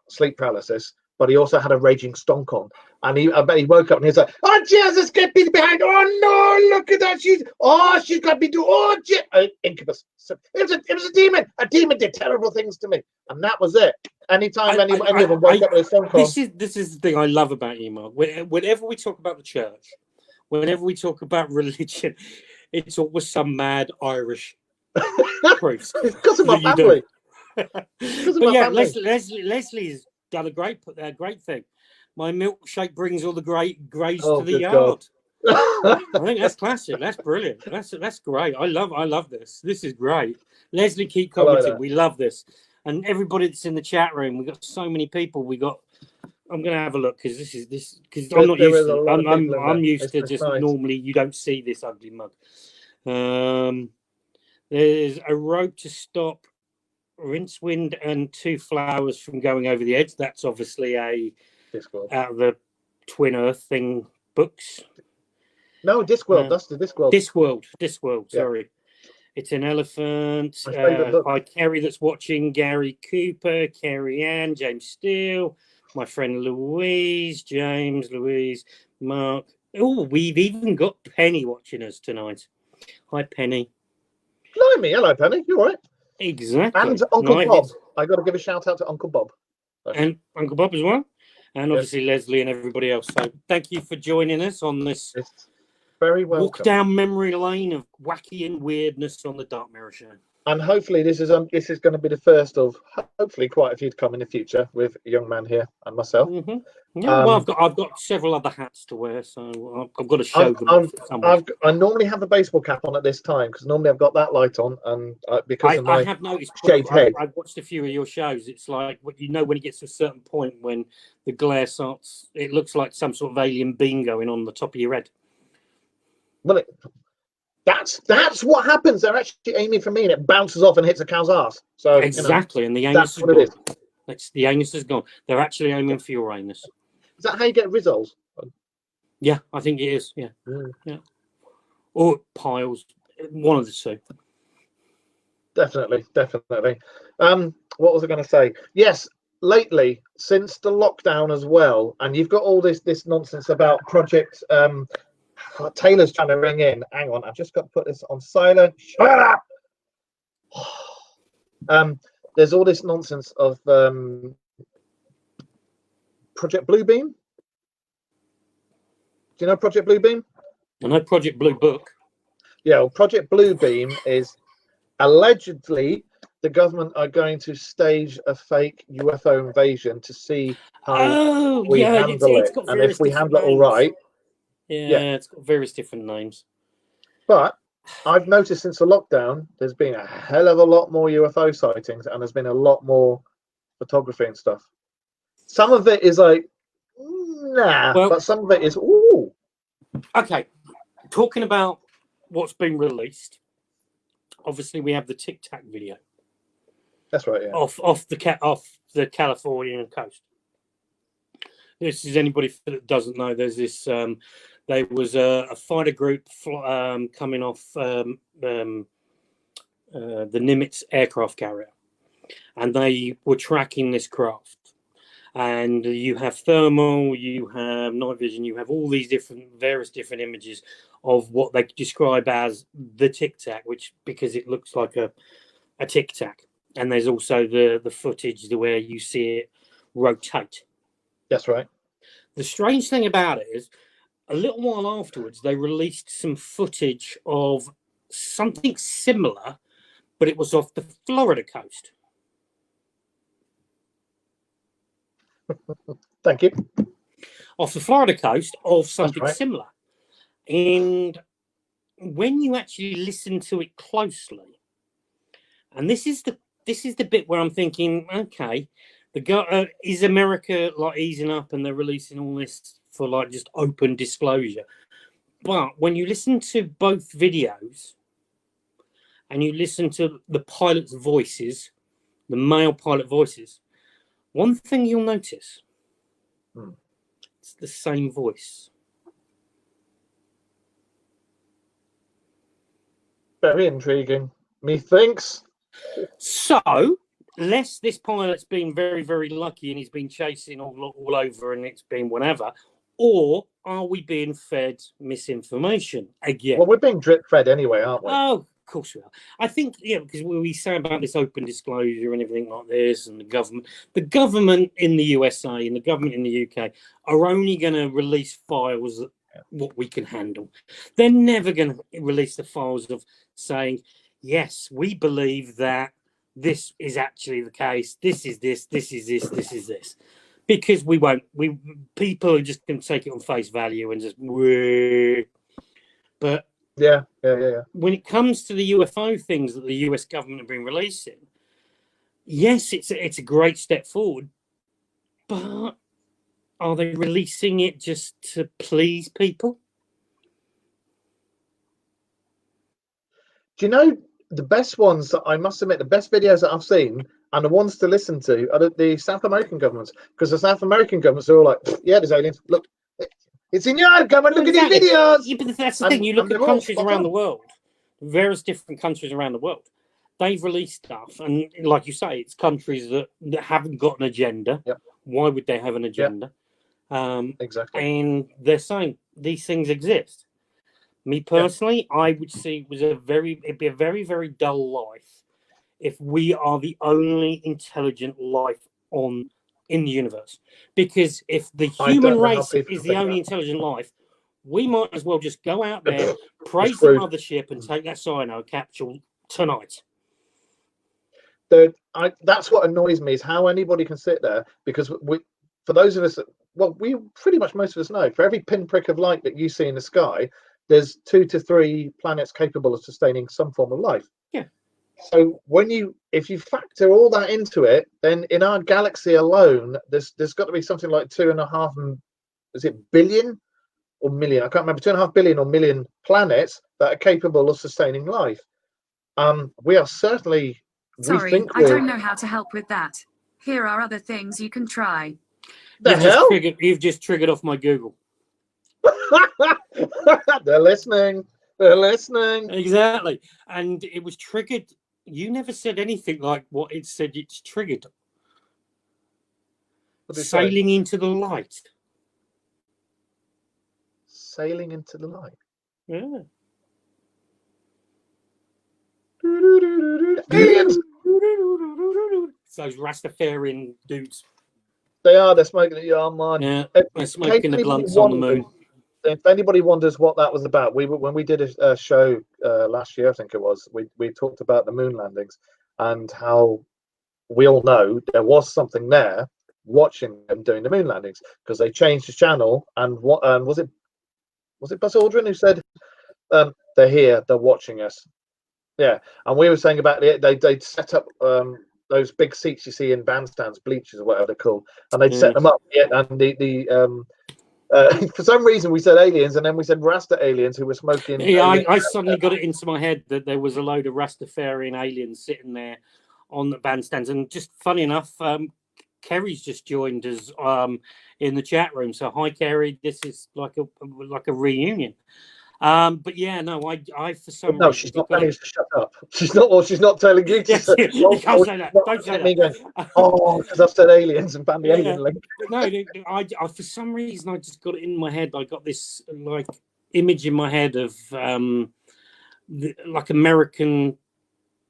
sleep paralysis, but he also had a raging stonk on. And I bet he woke up and he's like, "Oh Jesus, get me behind! Oh no, look at that! She's got me do incubus. It was a demon. A demon did terrible things to me, and that was it. Anytime any of them woke up with a stonk on. This is the thing I love about you, Mark. Whenever we talk about the church, whenever we talk about religion, it's always some mad Irish proofs. Because of my family. But yeah, Leslie's done a great thing. My milkshake brings all the grays to the yard. I think that's classic. That's brilliant. That's great. I love this. This is great. Leslie, keep commenting. We love this. And everybody that's in the chat room, we've got so many people. I'm going to have a look because I'm not used to it. I'm used to just normally you don't see this ugly mug. There's a rope to stop Rincewind and Two Flowers from going over the edge. That's obviously Discworld. Out of the Twin Earth thing books. No, Discworld. That's the Discworld. Discworld. Sorry, it's an elephant. By Kerry that's watching. Gary Cooper, Kerry Ann, James Steele, my friend Louise, James, Louise, Mark. Oh, we've even got Penny watching us tonight. Hi, Penny. Blimey, hello, Penny. You all right? Exactly. And Uncle Bob. I got to give a shout out to Uncle Bob. And Uncle Bob as well. And obviously Leslie and everybody else. So thank you for joining us on this very welcome walk down memory lane of wacky and weirdness on the Dark Mirror Show. And hopefully this is going to be the first of hopefully quite a few to come in the future with a young man here and myself. Yeah, well, I've got several other hats to wear, so I've got to show them. I normally have the baseball cap on at this time because normally I've got that light on, and because of my I have noticed shaved head. I've watched a few of your shows. It's like when it gets to a certain point when the glare starts, it looks like some sort of alien beam going on the top of your head. Well, that's what happens. They're actually aiming for me, and it bounces off and hits a cow's ass. So exactly, and the anus is gone. The anus is gone. They're actually aiming for your anus. Is that how you get results? Yeah, I think it is. Yeah, yeah. Or piles, one of the two. Definitely. What was I going to say? Yes, lately since the lockdown as well, and you've got all this nonsense about Project. Taylor's trying to ring in. Hang on, I've just got to put this on silent. Shut up. There's all this nonsense of Project Bluebeam. Do you know Project Bluebeam? I know Project Blue Book. Yeah, well, Project Bluebeam is allegedly the government are going to stage a fake UFO invasion to see how we handle it, and if we handle it all right. Yeah, it's got various different names. But I've noticed since the lockdown, there's been a hell of a lot more UFO sightings, and there's been a lot more photography and stuff. Some of it is like, nah, but some of it is, ooh. Okay, talking about what's been released, obviously we have the Tic Tac video. That's right, yeah. Off the Californian coast. This is anybody that doesn't know. There's this. There was a fighter group coming off the Nimitz aircraft carrier, and they were tracking this craft. And you have thermal, you have night vision, you have all these various different images of what they describe as the Tic Tac, which because it looks like a Tic Tac. And there's also the footage where you see it rotate. That's right. The strange thing about it is, a little while afterwards, they released some footage of something similar, but it was off the Florida coast. Thank you. Off the Florida coast of something similar. And when you actually listen to it closely, and this is the bit where I'm thinking, okay, is America like easing up and they're releasing all this for like just open disclosure? But when you listen to both videos and you listen to the pilot's voices, the male pilot voices, one thing you'll notice, it's the same voice. Very intriguing. Methinks. So, unless this pilot's been very, very lucky and he's been chasing all over and it's been whatever, or are we being fed misinformation again? Well, we're being drip fed anyway, aren't we? Oh, of course we are. I think, because we say about this open disclosure and everything like this, and the government in the USA and the government in the UK are only going to release files that what we can handle. They're never going to release the files of saying, yes, we believe that this is actually the case. This is this. This is this. This is this. Because we won't. People are just going to take it on face value and just. But yeah. When it comes to the UFO things that the US government have been releasing, yes, it's a great step forward. But are they releasing it just to please people? Do you know the best ones that I must admit, the best videos that I've seen and the ones to listen to are the South American governments, because the South American governments are all like, yeah, there's aliens. Look, it's in your government. Look at these videos. Yeah, but that's the thing. You look at countries around the world, various different countries around the world. They've released stuff, and like you say, it's countries that haven't got an agenda. Yep. Why would they have an agenda? Yep. Exactly. And they're saying these things exist. Me personally, I would see it'd be a very, very dull life if we are the only intelligent life in the universe. Because if the human race is the only intelligent life, we might as well just go out there, praise the mothership, and take that cyano capsule tonight. That's what annoys me, is how anybody can sit there, because for those of us, we pretty much most of us know, for every pinprick of light that you see in the sky, there's 2 to 3 planets capable of sustaining some form of life. Yeah. So if you factor all that into it, then in our galaxy alone, there's got to be something like 2.5 billion or million? I can't remember, 2.5 billion or million planets that are capable of sustaining life. We are certainly. Sorry, I don't know how to help with that. Here are other things you can try. You've just triggered off my Google. They're listening. Exactly. And it was triggered. You never said anything like what it said it's triggered. Sailing into the light. Sailing into the light. Yeah. Aliens! Those Rastafarian dudes. They are. They're smoking the yarn, man. Yeah, they're smoking the blunts on the moon. If anybody wonders what that was about, when we did a show last year, I think it was, we talked about the moon landings and how we all know there was something there watching them doing the moon landings, because they changed the channel. And what was it Buzz Aldrin who said, they're here, they're watching us. Yeah, and we were saying about they'd set up those big seats you see in bandstands, bleachers or whatever they're called, and they'd set them up. Yeah, and for some reason we said aliens, and then we said Rasta aliens who were smoking. Yeah, I suddenly got it into my head that there was a load of Rastafarian aliens sitting there on the bandstands, and just funny enough, Kerry's just joined us in the chat room. So hi, Kerry. This is like a reunion. But yeah, no, I for some reason, she's not telling you to shut up. She's not telling you to. Yes, you can't say that. Don't say that. Going, because I've said aliens and found the alien link. But no, I for some reason I just got it in my head. I got this like image in my head of like American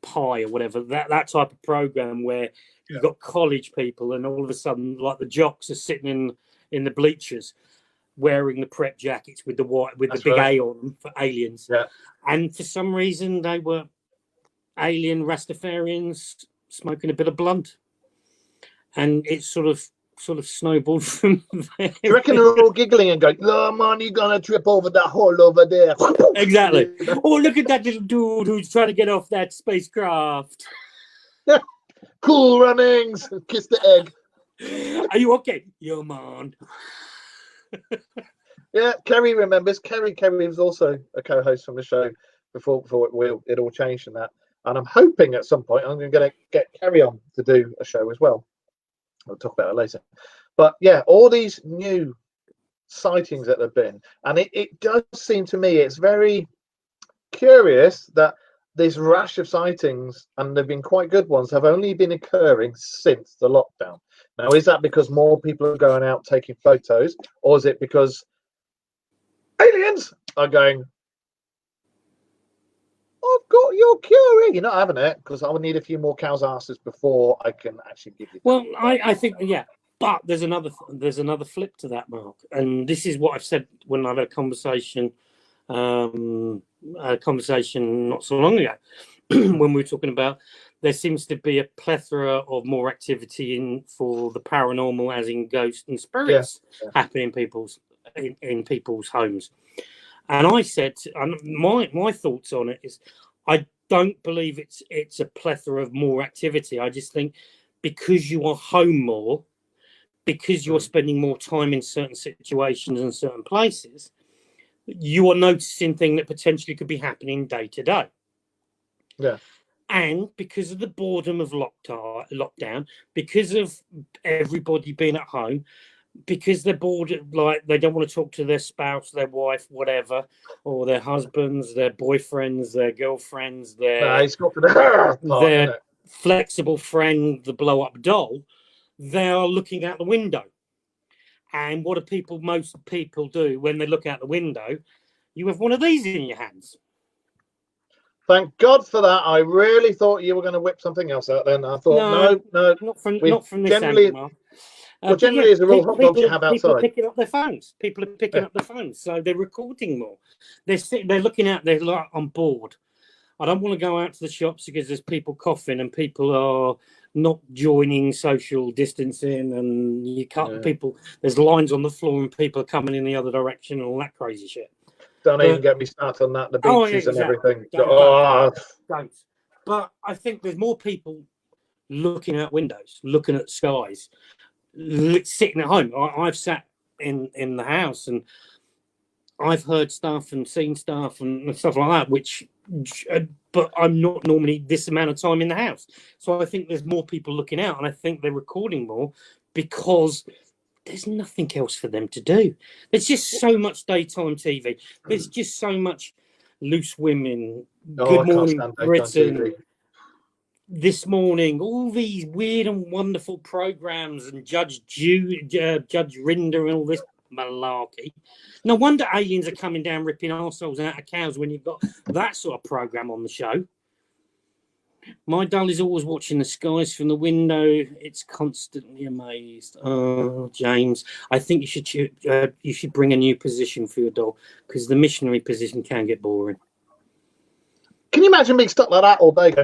Pie or whatever, that type of program where you've got college people and all of a sudden like the jocks are sitting in the bleachers wearing the prep jackets with the big A on them for aliens. Yeah. And for some reason they were alien Rastafarians smoking a bit of blunt. And it sort of snowballed from there. You reckon they're all giggling and going, "No man, you're gonna trip over that hole over there." Exactly. Oh, look at that little dude who's trying to get off that spacecraft. Cool runnings. Kiss the egg. Are you okay? Yeah, man. Yeah, Kerry remembers. Kerry was also a co-host from the show before it all changed and that. And I'm hoping at some point I'm going to get Kerry on to do a show as well. I'll talk about it later. But yeah, all these new sightings that have been, and it does seem to me it's very curious that this rash of sightings, and they've been quite good ones, have only been occurring since the lockdown. Now, is that because more people are going out taking photos, or is it because aliens are going, "I've got your cure"? You're not having it because I would need a few more cows' asses before I can actually give you that. Well, I think, yeah, but there's another flip to that, Mark, and this is what I've said when I've had a conversation not so long ago when we were talking about there seems to be a plethora of more activity for the paranormal, as in ghosts and spirits, happening in people's homes. And I said, and my thoughts on it is, I don't believe it's a plethora of more activity. I just think because you are home more, because you're spending more time in certain situations and certain places, you are noticing things that potentially could be happening day to day. Yeah. And because of the boredom of lockdown, because of everybody being at home, because they're bored, like they don't want to talk to their spouse, their wife, whatever, or their husbands, their boyfriends, their girlfriends, their flexible friend, the blow-up doll, they are looking out the window. And what do most people do when they look out the window? You have one of these in your hands. Thank God for that. I really thought you were going to whip something else out then. I thought, no. Not from this angle. Well, generally, as a rule, hot dogs you have outside. People are picking up their phones. People are picking up their phones, so they're recording more. They're looking out. They're like, I'm bored. I don't want to go out to the shops because there's people coughing and people are not joining social distancing, and you can't. People, there's lines on the floor and people are coming in the other direction and all that crazy shit. Don't even get me started on that. The beaches and everything. Don't. But I think there's more people looking out windows, looking at skies, sitting at home. I've sat in the house and I've heard stuff and seen stuff and stuff like that, but I'm not normally this amount of time in the house. So I think there's more people looking out, and I think they're recording more because there's nothing else for them to do. There's just so much daytime TV. There's just so much Loose Women, Good Morning Britain, This Morning, all these weird and wonderful programs, and Judge Rinder and all this malarkey. No wonder aliens are coming down ripping arseholes out of cows when you've got that sort of program on the show. My doll is always watching the skies from the window. It's constantly amazed. Oh, James, I think you should bring a new position for your doll, because the missionary position can get boring. Can you imagine being stuck like that all day?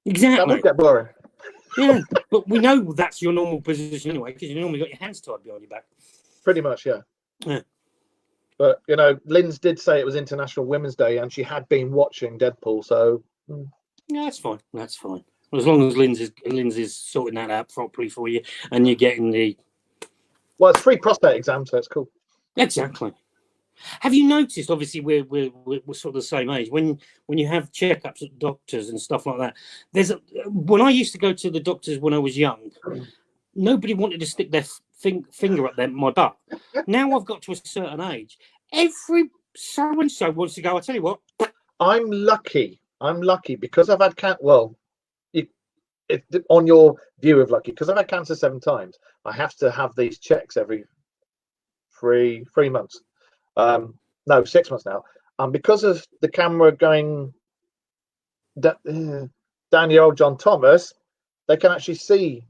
Exactly. That would get boring. Yeah, but we know that's your normal position anyway, because you normally got your hands tied behind your back. Pretty much, yeah. Yeah. But you know, Linz did say it was International Women's Day, and she had been watching Deadpool. So yeah, that's fine. That's fine. As long as Lindsay's sorting that out properly for you, and you're getting the. Well, it's free prostate exam, so it's cool. Exactly. Have you noticed? Obviously, we're sort of the same age. When you have checkups at doctors and stuff like that, when I used to go to the doctors when I was young, nobody wanted to stick their finger up my butt. Now I've got to a certain age, every so and so wants to go. I tell you what, I'm lucky because I've had on your view of lucky, because I've had cancer 7 times. I have to have these checks every 3 months. No, 6 months now. And because of the camera going down the old John Thomas, they can actually see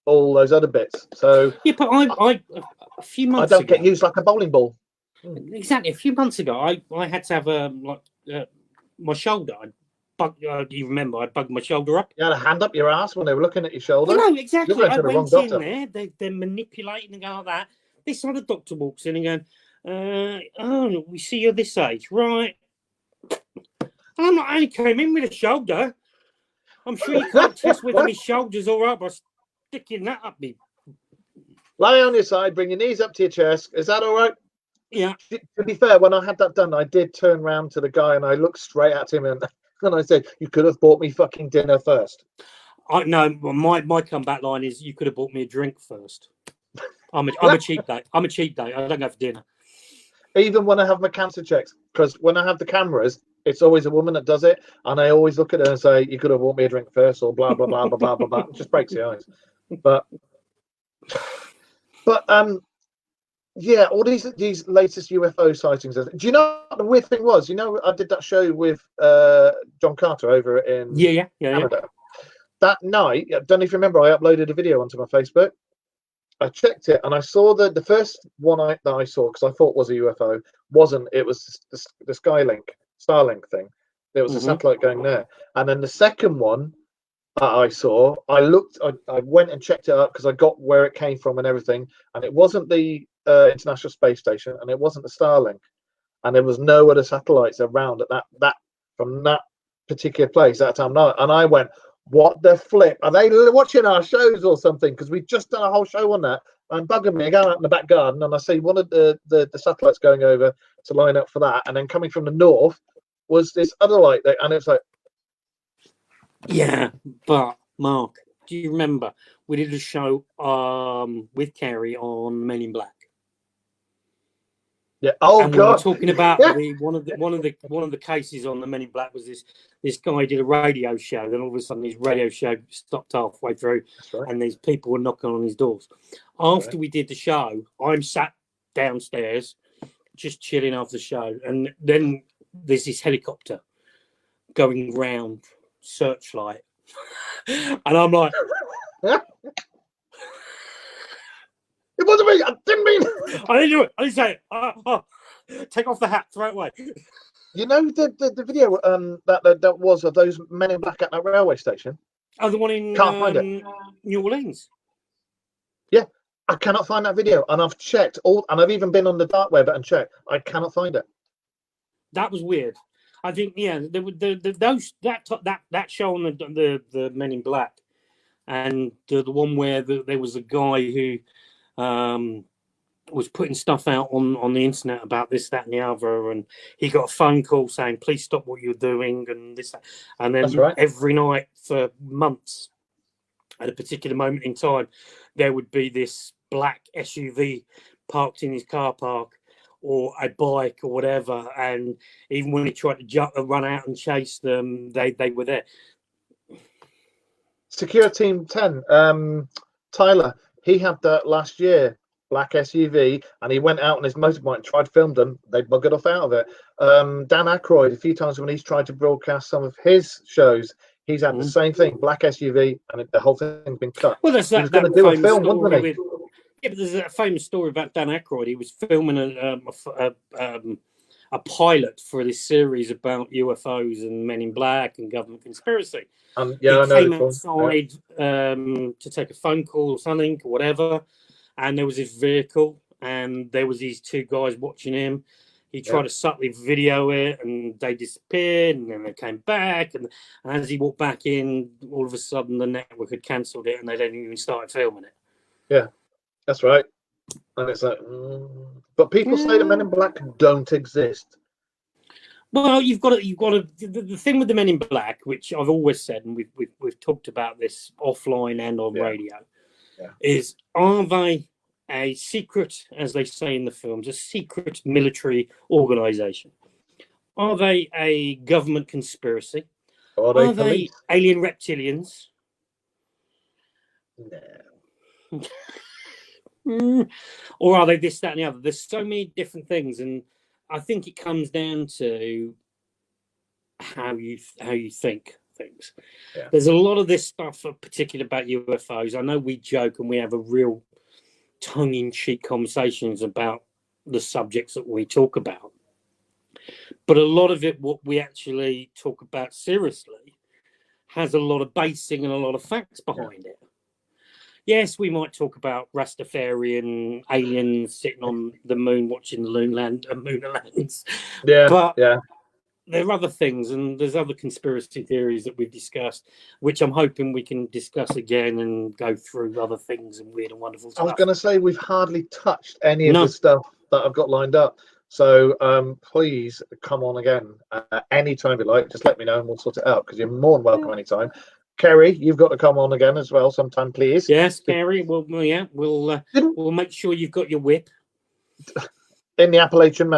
all those other bits. So yeah, but I a few months I don't ago, get used like a bowling ball. Exactly, a few months ago, I had to have my shoulder. You remember I bugged my shoulder up. You had a hand up your ass when they were looking at your shoulder. No, exactly. You're going I to the wrong went doctor. in there. They're manipulating and going like that. This other doctor walks in and going, "Oh, we see you're this age, right?" And I only came in with a shoulder. I'm sure you can't test whether my shoulder's all right by sticking that up me. Lie on your side, bring your knees up to your chest. Is that all right? Yeah. To be fair, when I had that done, I did turn round to the guy and I looked straight at him and I said, "You could have bought me fucking dinner first." No, my comeback line is, "You could have bought me a drink first." I'm a cheap date. I'm a cheap date. I don't go for dinner. Even when I have my cancer checks, because when I have the cameras, it's always a woman that does it, and I always look at her and say, "You could have bought me a drink first," or blah blah blah blah blah blah blah. It just breaks the ice. But yeah, all these latest UFO sightings. Do you know what the weird thing was? You know, I did that show with John Carter over in Canada. That night, I don't know if you remember, I uploaded a video onto my Facebook. I checked it and I saw the first one that I saw, because I thought was a UFO, wasn't. It was the Starlink thing. There was a satellite going there. And then the second one that I saw, I went and checked it up because I got where it came from and everything. And it wasn't the International Space Station, and it wasn't the Starlink. And there was no other satellites around at that from that particular place at that time. And I went, "What the flip? Are they watching our shows or something?" Because we've just done a whole show on that. And bugging me, I go out in the back garden and I see one of the satellites going over to line up for that. And then coming from the north was this other light there. And it's like, yeah, but Mark, do you remember we did a show with Kerry on Men in Black? yeah. Oh, and God. We were talking about one of the cases on the Men in Black was this guy did a radio show, then all of a sudden his radio show stopped halfway through, right. And these people were knocking on his doors. After we did the show, I'm sat downstairs just chilling after the show, and then there's this helicopter going round, searchlight, and I'm like, "It wasn't me. I didn't mean I didn't do it. I didn't say it. Take off the hat, throw it away." You know the video that was of those Men in Black at that railway station? Oh, the one in Can't find it. New Orleans. Yeah, I cannot find that video, and I've checked and I've even been on the dark web and checked. I cannot find it. That was weird. I think there were that show on the Men in Black, and the one where there was a guy who was putting stuff out on the internet about this, that, and the other, and he got a phone call saying, "Please stop what you're doing," and this, that. And then every night for months, at a particular moment in time, there would be this black SUV parked in his car park, or a bike or whatever, and even when he tried to run out and chase them, they were there. Secure Team 10, Tyler, he had that last year, black SUV, and he went out on his motorbike and tried to film them. They buggered off out of it. Dan Aykroyd, a few times when he's tried to broadcast some of his shows, he's had the same thing, black SUV, and the whole thing's been cut. Well, that's he was going to do a film, wasn't he? Yeah, but there's a famous story about Dan Aykroyd. He was filming a pilot for this series about UFOs and Men in Black and government conspiracy. He came outside to take a phone call or something or whatever, and there was this vehicle, and there was these two guys watching him, He tried to subtly video it, and they disappeared, and then they came back. And as he walked back in, all of a sudden the network had cancelled it, and they didn't even start filming it. Yeah, that's right. And it's like, but people say the Men in Black don't exist. Well, you've got to. The thing with the Men in Black, which I've always said, and we've talked about this offline and on radio, is, are they a secret, as they say in the films, a secret military organization? Are they a government conspiracy? Are they alien reptilians? No. Or are they this, that, and the other? There's so many different things, and I think it comes down to how you think things. Yeah. There's a lot of this stuff, particularly about UFOs. I know we joke and we have a real tongue-in-cheek conversations about the subjects that we talk about, but a lot of it, what we actually talk about seriously, has a lot of basing and a lot of facts behind it. Yes, we might talk about Rastafarian aliens sitting on the moon watching the lunar lands. Yeah, but there are other things, and there's other conspiracy theories that we've discussed, which I'm hoping we can discuss again and go through other things and weird and wonderful stuff. I was going to say, we've hardly touched any of the stuff that I've got lined up. So please come on again anytime you like. Just let me know and we'll sort it out, because you're more than welcome anytime. Kerry, you've got to come on again as well sometime, please. Yes, Kerry. We'll make sure you've got your whip in the Appalachian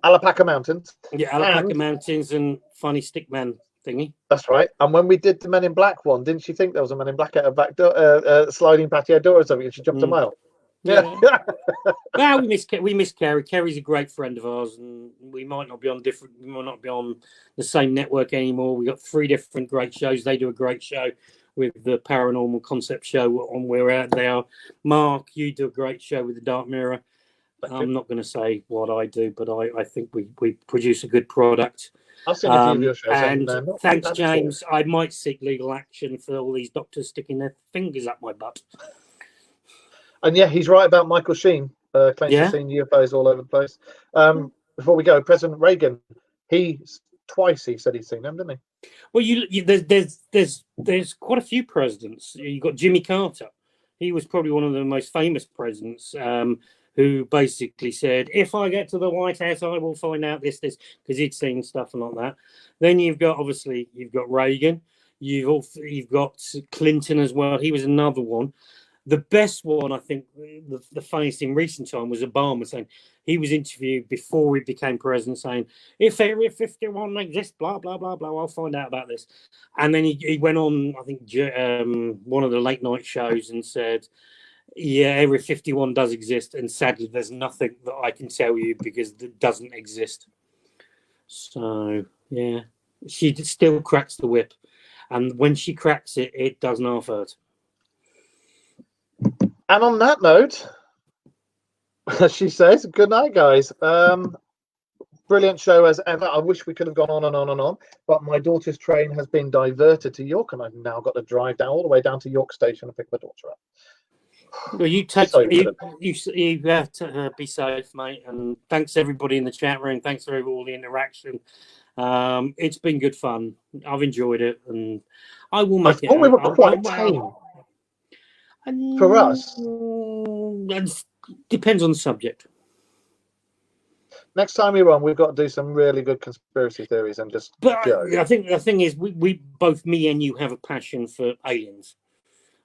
Alapaca Mountains. Yeah, Alapaca Mountains and funny stickman thingy. That's right. And when we did the Men in Black one, didn't she think there was a Men in Black at a back door, sliding patio door or something, and she jumped a mile? Yeah. Well, we miss Kerry. Kerry's a great friend of ours, and we might not be on the same network anymore. We got 3 different great shows. They do a great show with the Paranormal Concept show on We're Out There. Mark, you do a great show with the Dark Mirror. I'm not going to say what I do, but I think we produce a good product. I've seen a few of your shows. And thanks, James. I might seek legal action for all these doctors sticking their fingers up my butt. And yeah, he's right about Michael Sheen. Claims to have seen UFOs all over the place. Before we go, President Reagan, twice he said he's seen them, didn't he? Well, there's quite a few presidents. You got Jimmy Carter. He was probably one of the most famous presidents, who basically said, if I get to the White House, I will find out this, because he'd seen stuff and like that. Then you've got Reagan. You've got Clinton as well. He was another one. The best one, I think, the funniest thing recent time was Obama saying, he was interviewed before he became president, saying, if Area 51 exists, blah, blah, blah, blah, I'll find out about this. And then he went on, I think, one of the late night shows and said, yeah, Area 51 does exist, and sadly, there's nothing that I can tell you because it doesn't exist. So, yeah, she still cracks the whip. And when she cracks it, it doesn't half hurt. And on that note, she says, good night, guys. Brilliant show as ever. I wish we could have gone on and on and on, but my daughter's train has been diverted to York, and I've now got to drive down all the way down to York Station and pick my daughter up. Well, you have to be safe, mate, and thanks everybody in the chat room. Thanks for all the interaction. It's been good fun. I've enjoyed it, and I will make it. We were quite tame. For us, depends on the subject. Next time you're on, we've got to do some really good conspiracy theories and just go. I think the thing is, we both, me and you, have a passion for aliens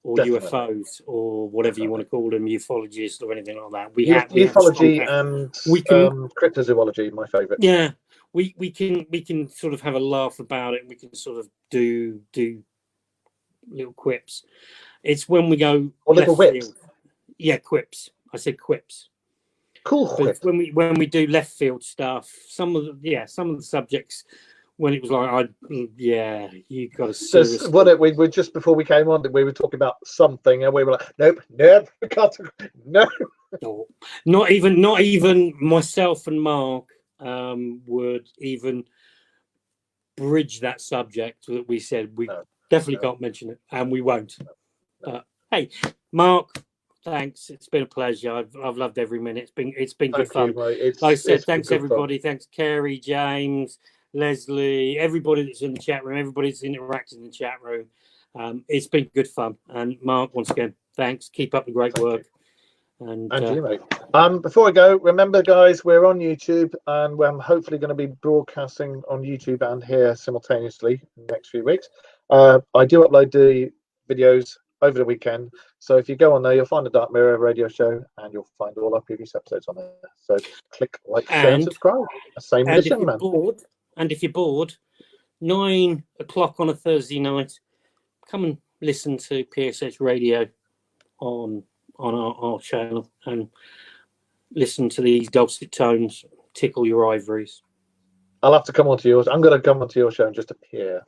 or UFOs or whatever you want to call them, ufologists or anything like that. Ufology and cryptozoology, my favourite. Yeah, we can sort of have a laugh about it. We can sort of do little quips. It's when we go little whips. Yeah, quips. I said quips. Cool whip. When we do left field stuff, some of the subjects, when it was like, you got to. We were just before we came on, we were talking about something, and we were like, nope, we can't talk, no. Not even myself and Mark would even bridge that subject that we said we definitely can't mention it, and we won't. Hey, Mark, Thanks. It's been a pleasure. I've loved every minute. It's been good fun. Like I said, thanks everybody. Thanks Kerry, James, Leslie, everybody that's in the chat room, everybody that's interacted in the chat room. It's been good fun. And Mark, once again, thanks. Keep up the great work. And you, mate. Before I go, remember, guys, we're on YouTube, and we're hopefully going to be broadcasting on YouTube and here simultaneously in the next few weeks. I do upload the videos over the weekend, so if you go on there, you'll find the Dark Mirror radio show, and you'll find all our previous episodes on there. So click like, share, and subscribe. Same with the Gentleman. If you're bored, 9 o'clock on a Thursday night, come and listen to PSH Radio on our channel and listen to these dulcet tones tickle your ivories. I'll have to come onto yours. I'm going to come onto your show and just appear.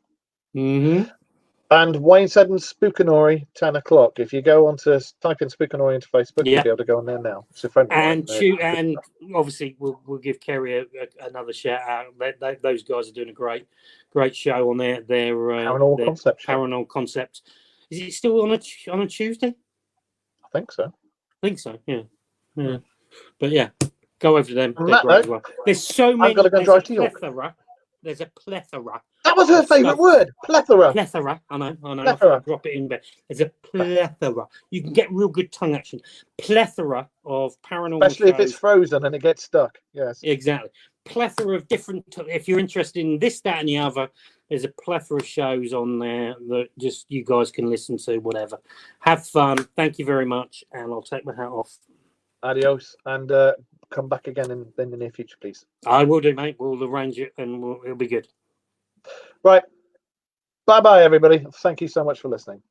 And Wayne said in Spookanori, 10 o'clock. If you go on to type in Spookanori into Facebook, you'll be able to go on there now. It's a friend of mine. And obviously we'll give Kerry another shout out. Those guys are doing a great show on their Paranormal Concept. Is it still on a Tuesday? I think so. Yeah. But yeah, go over to them. They're great as well. There's so many. I've got to go drive to York. There's a plethora. That was her favourite word. Plethora. Plethora. I know. Plethora. Drop it in there. There's a plethora. You can get real good tongue action. Plethora of paranormal Especially shows. if it's frozen and it gets stuck. Yes. Exactly. Plethora of different. If you're interested in this, that, and the other, there's a plethora of shows on there that just you guys can listen to. Whatever. Have fun. Thank you very much, and I'll take my hat off. Adios, and come back again in the near future, please. I will do, mate. We'll arrange it, and it'll be good. Right. Bye-bye, everybody. Thank you so much for listening.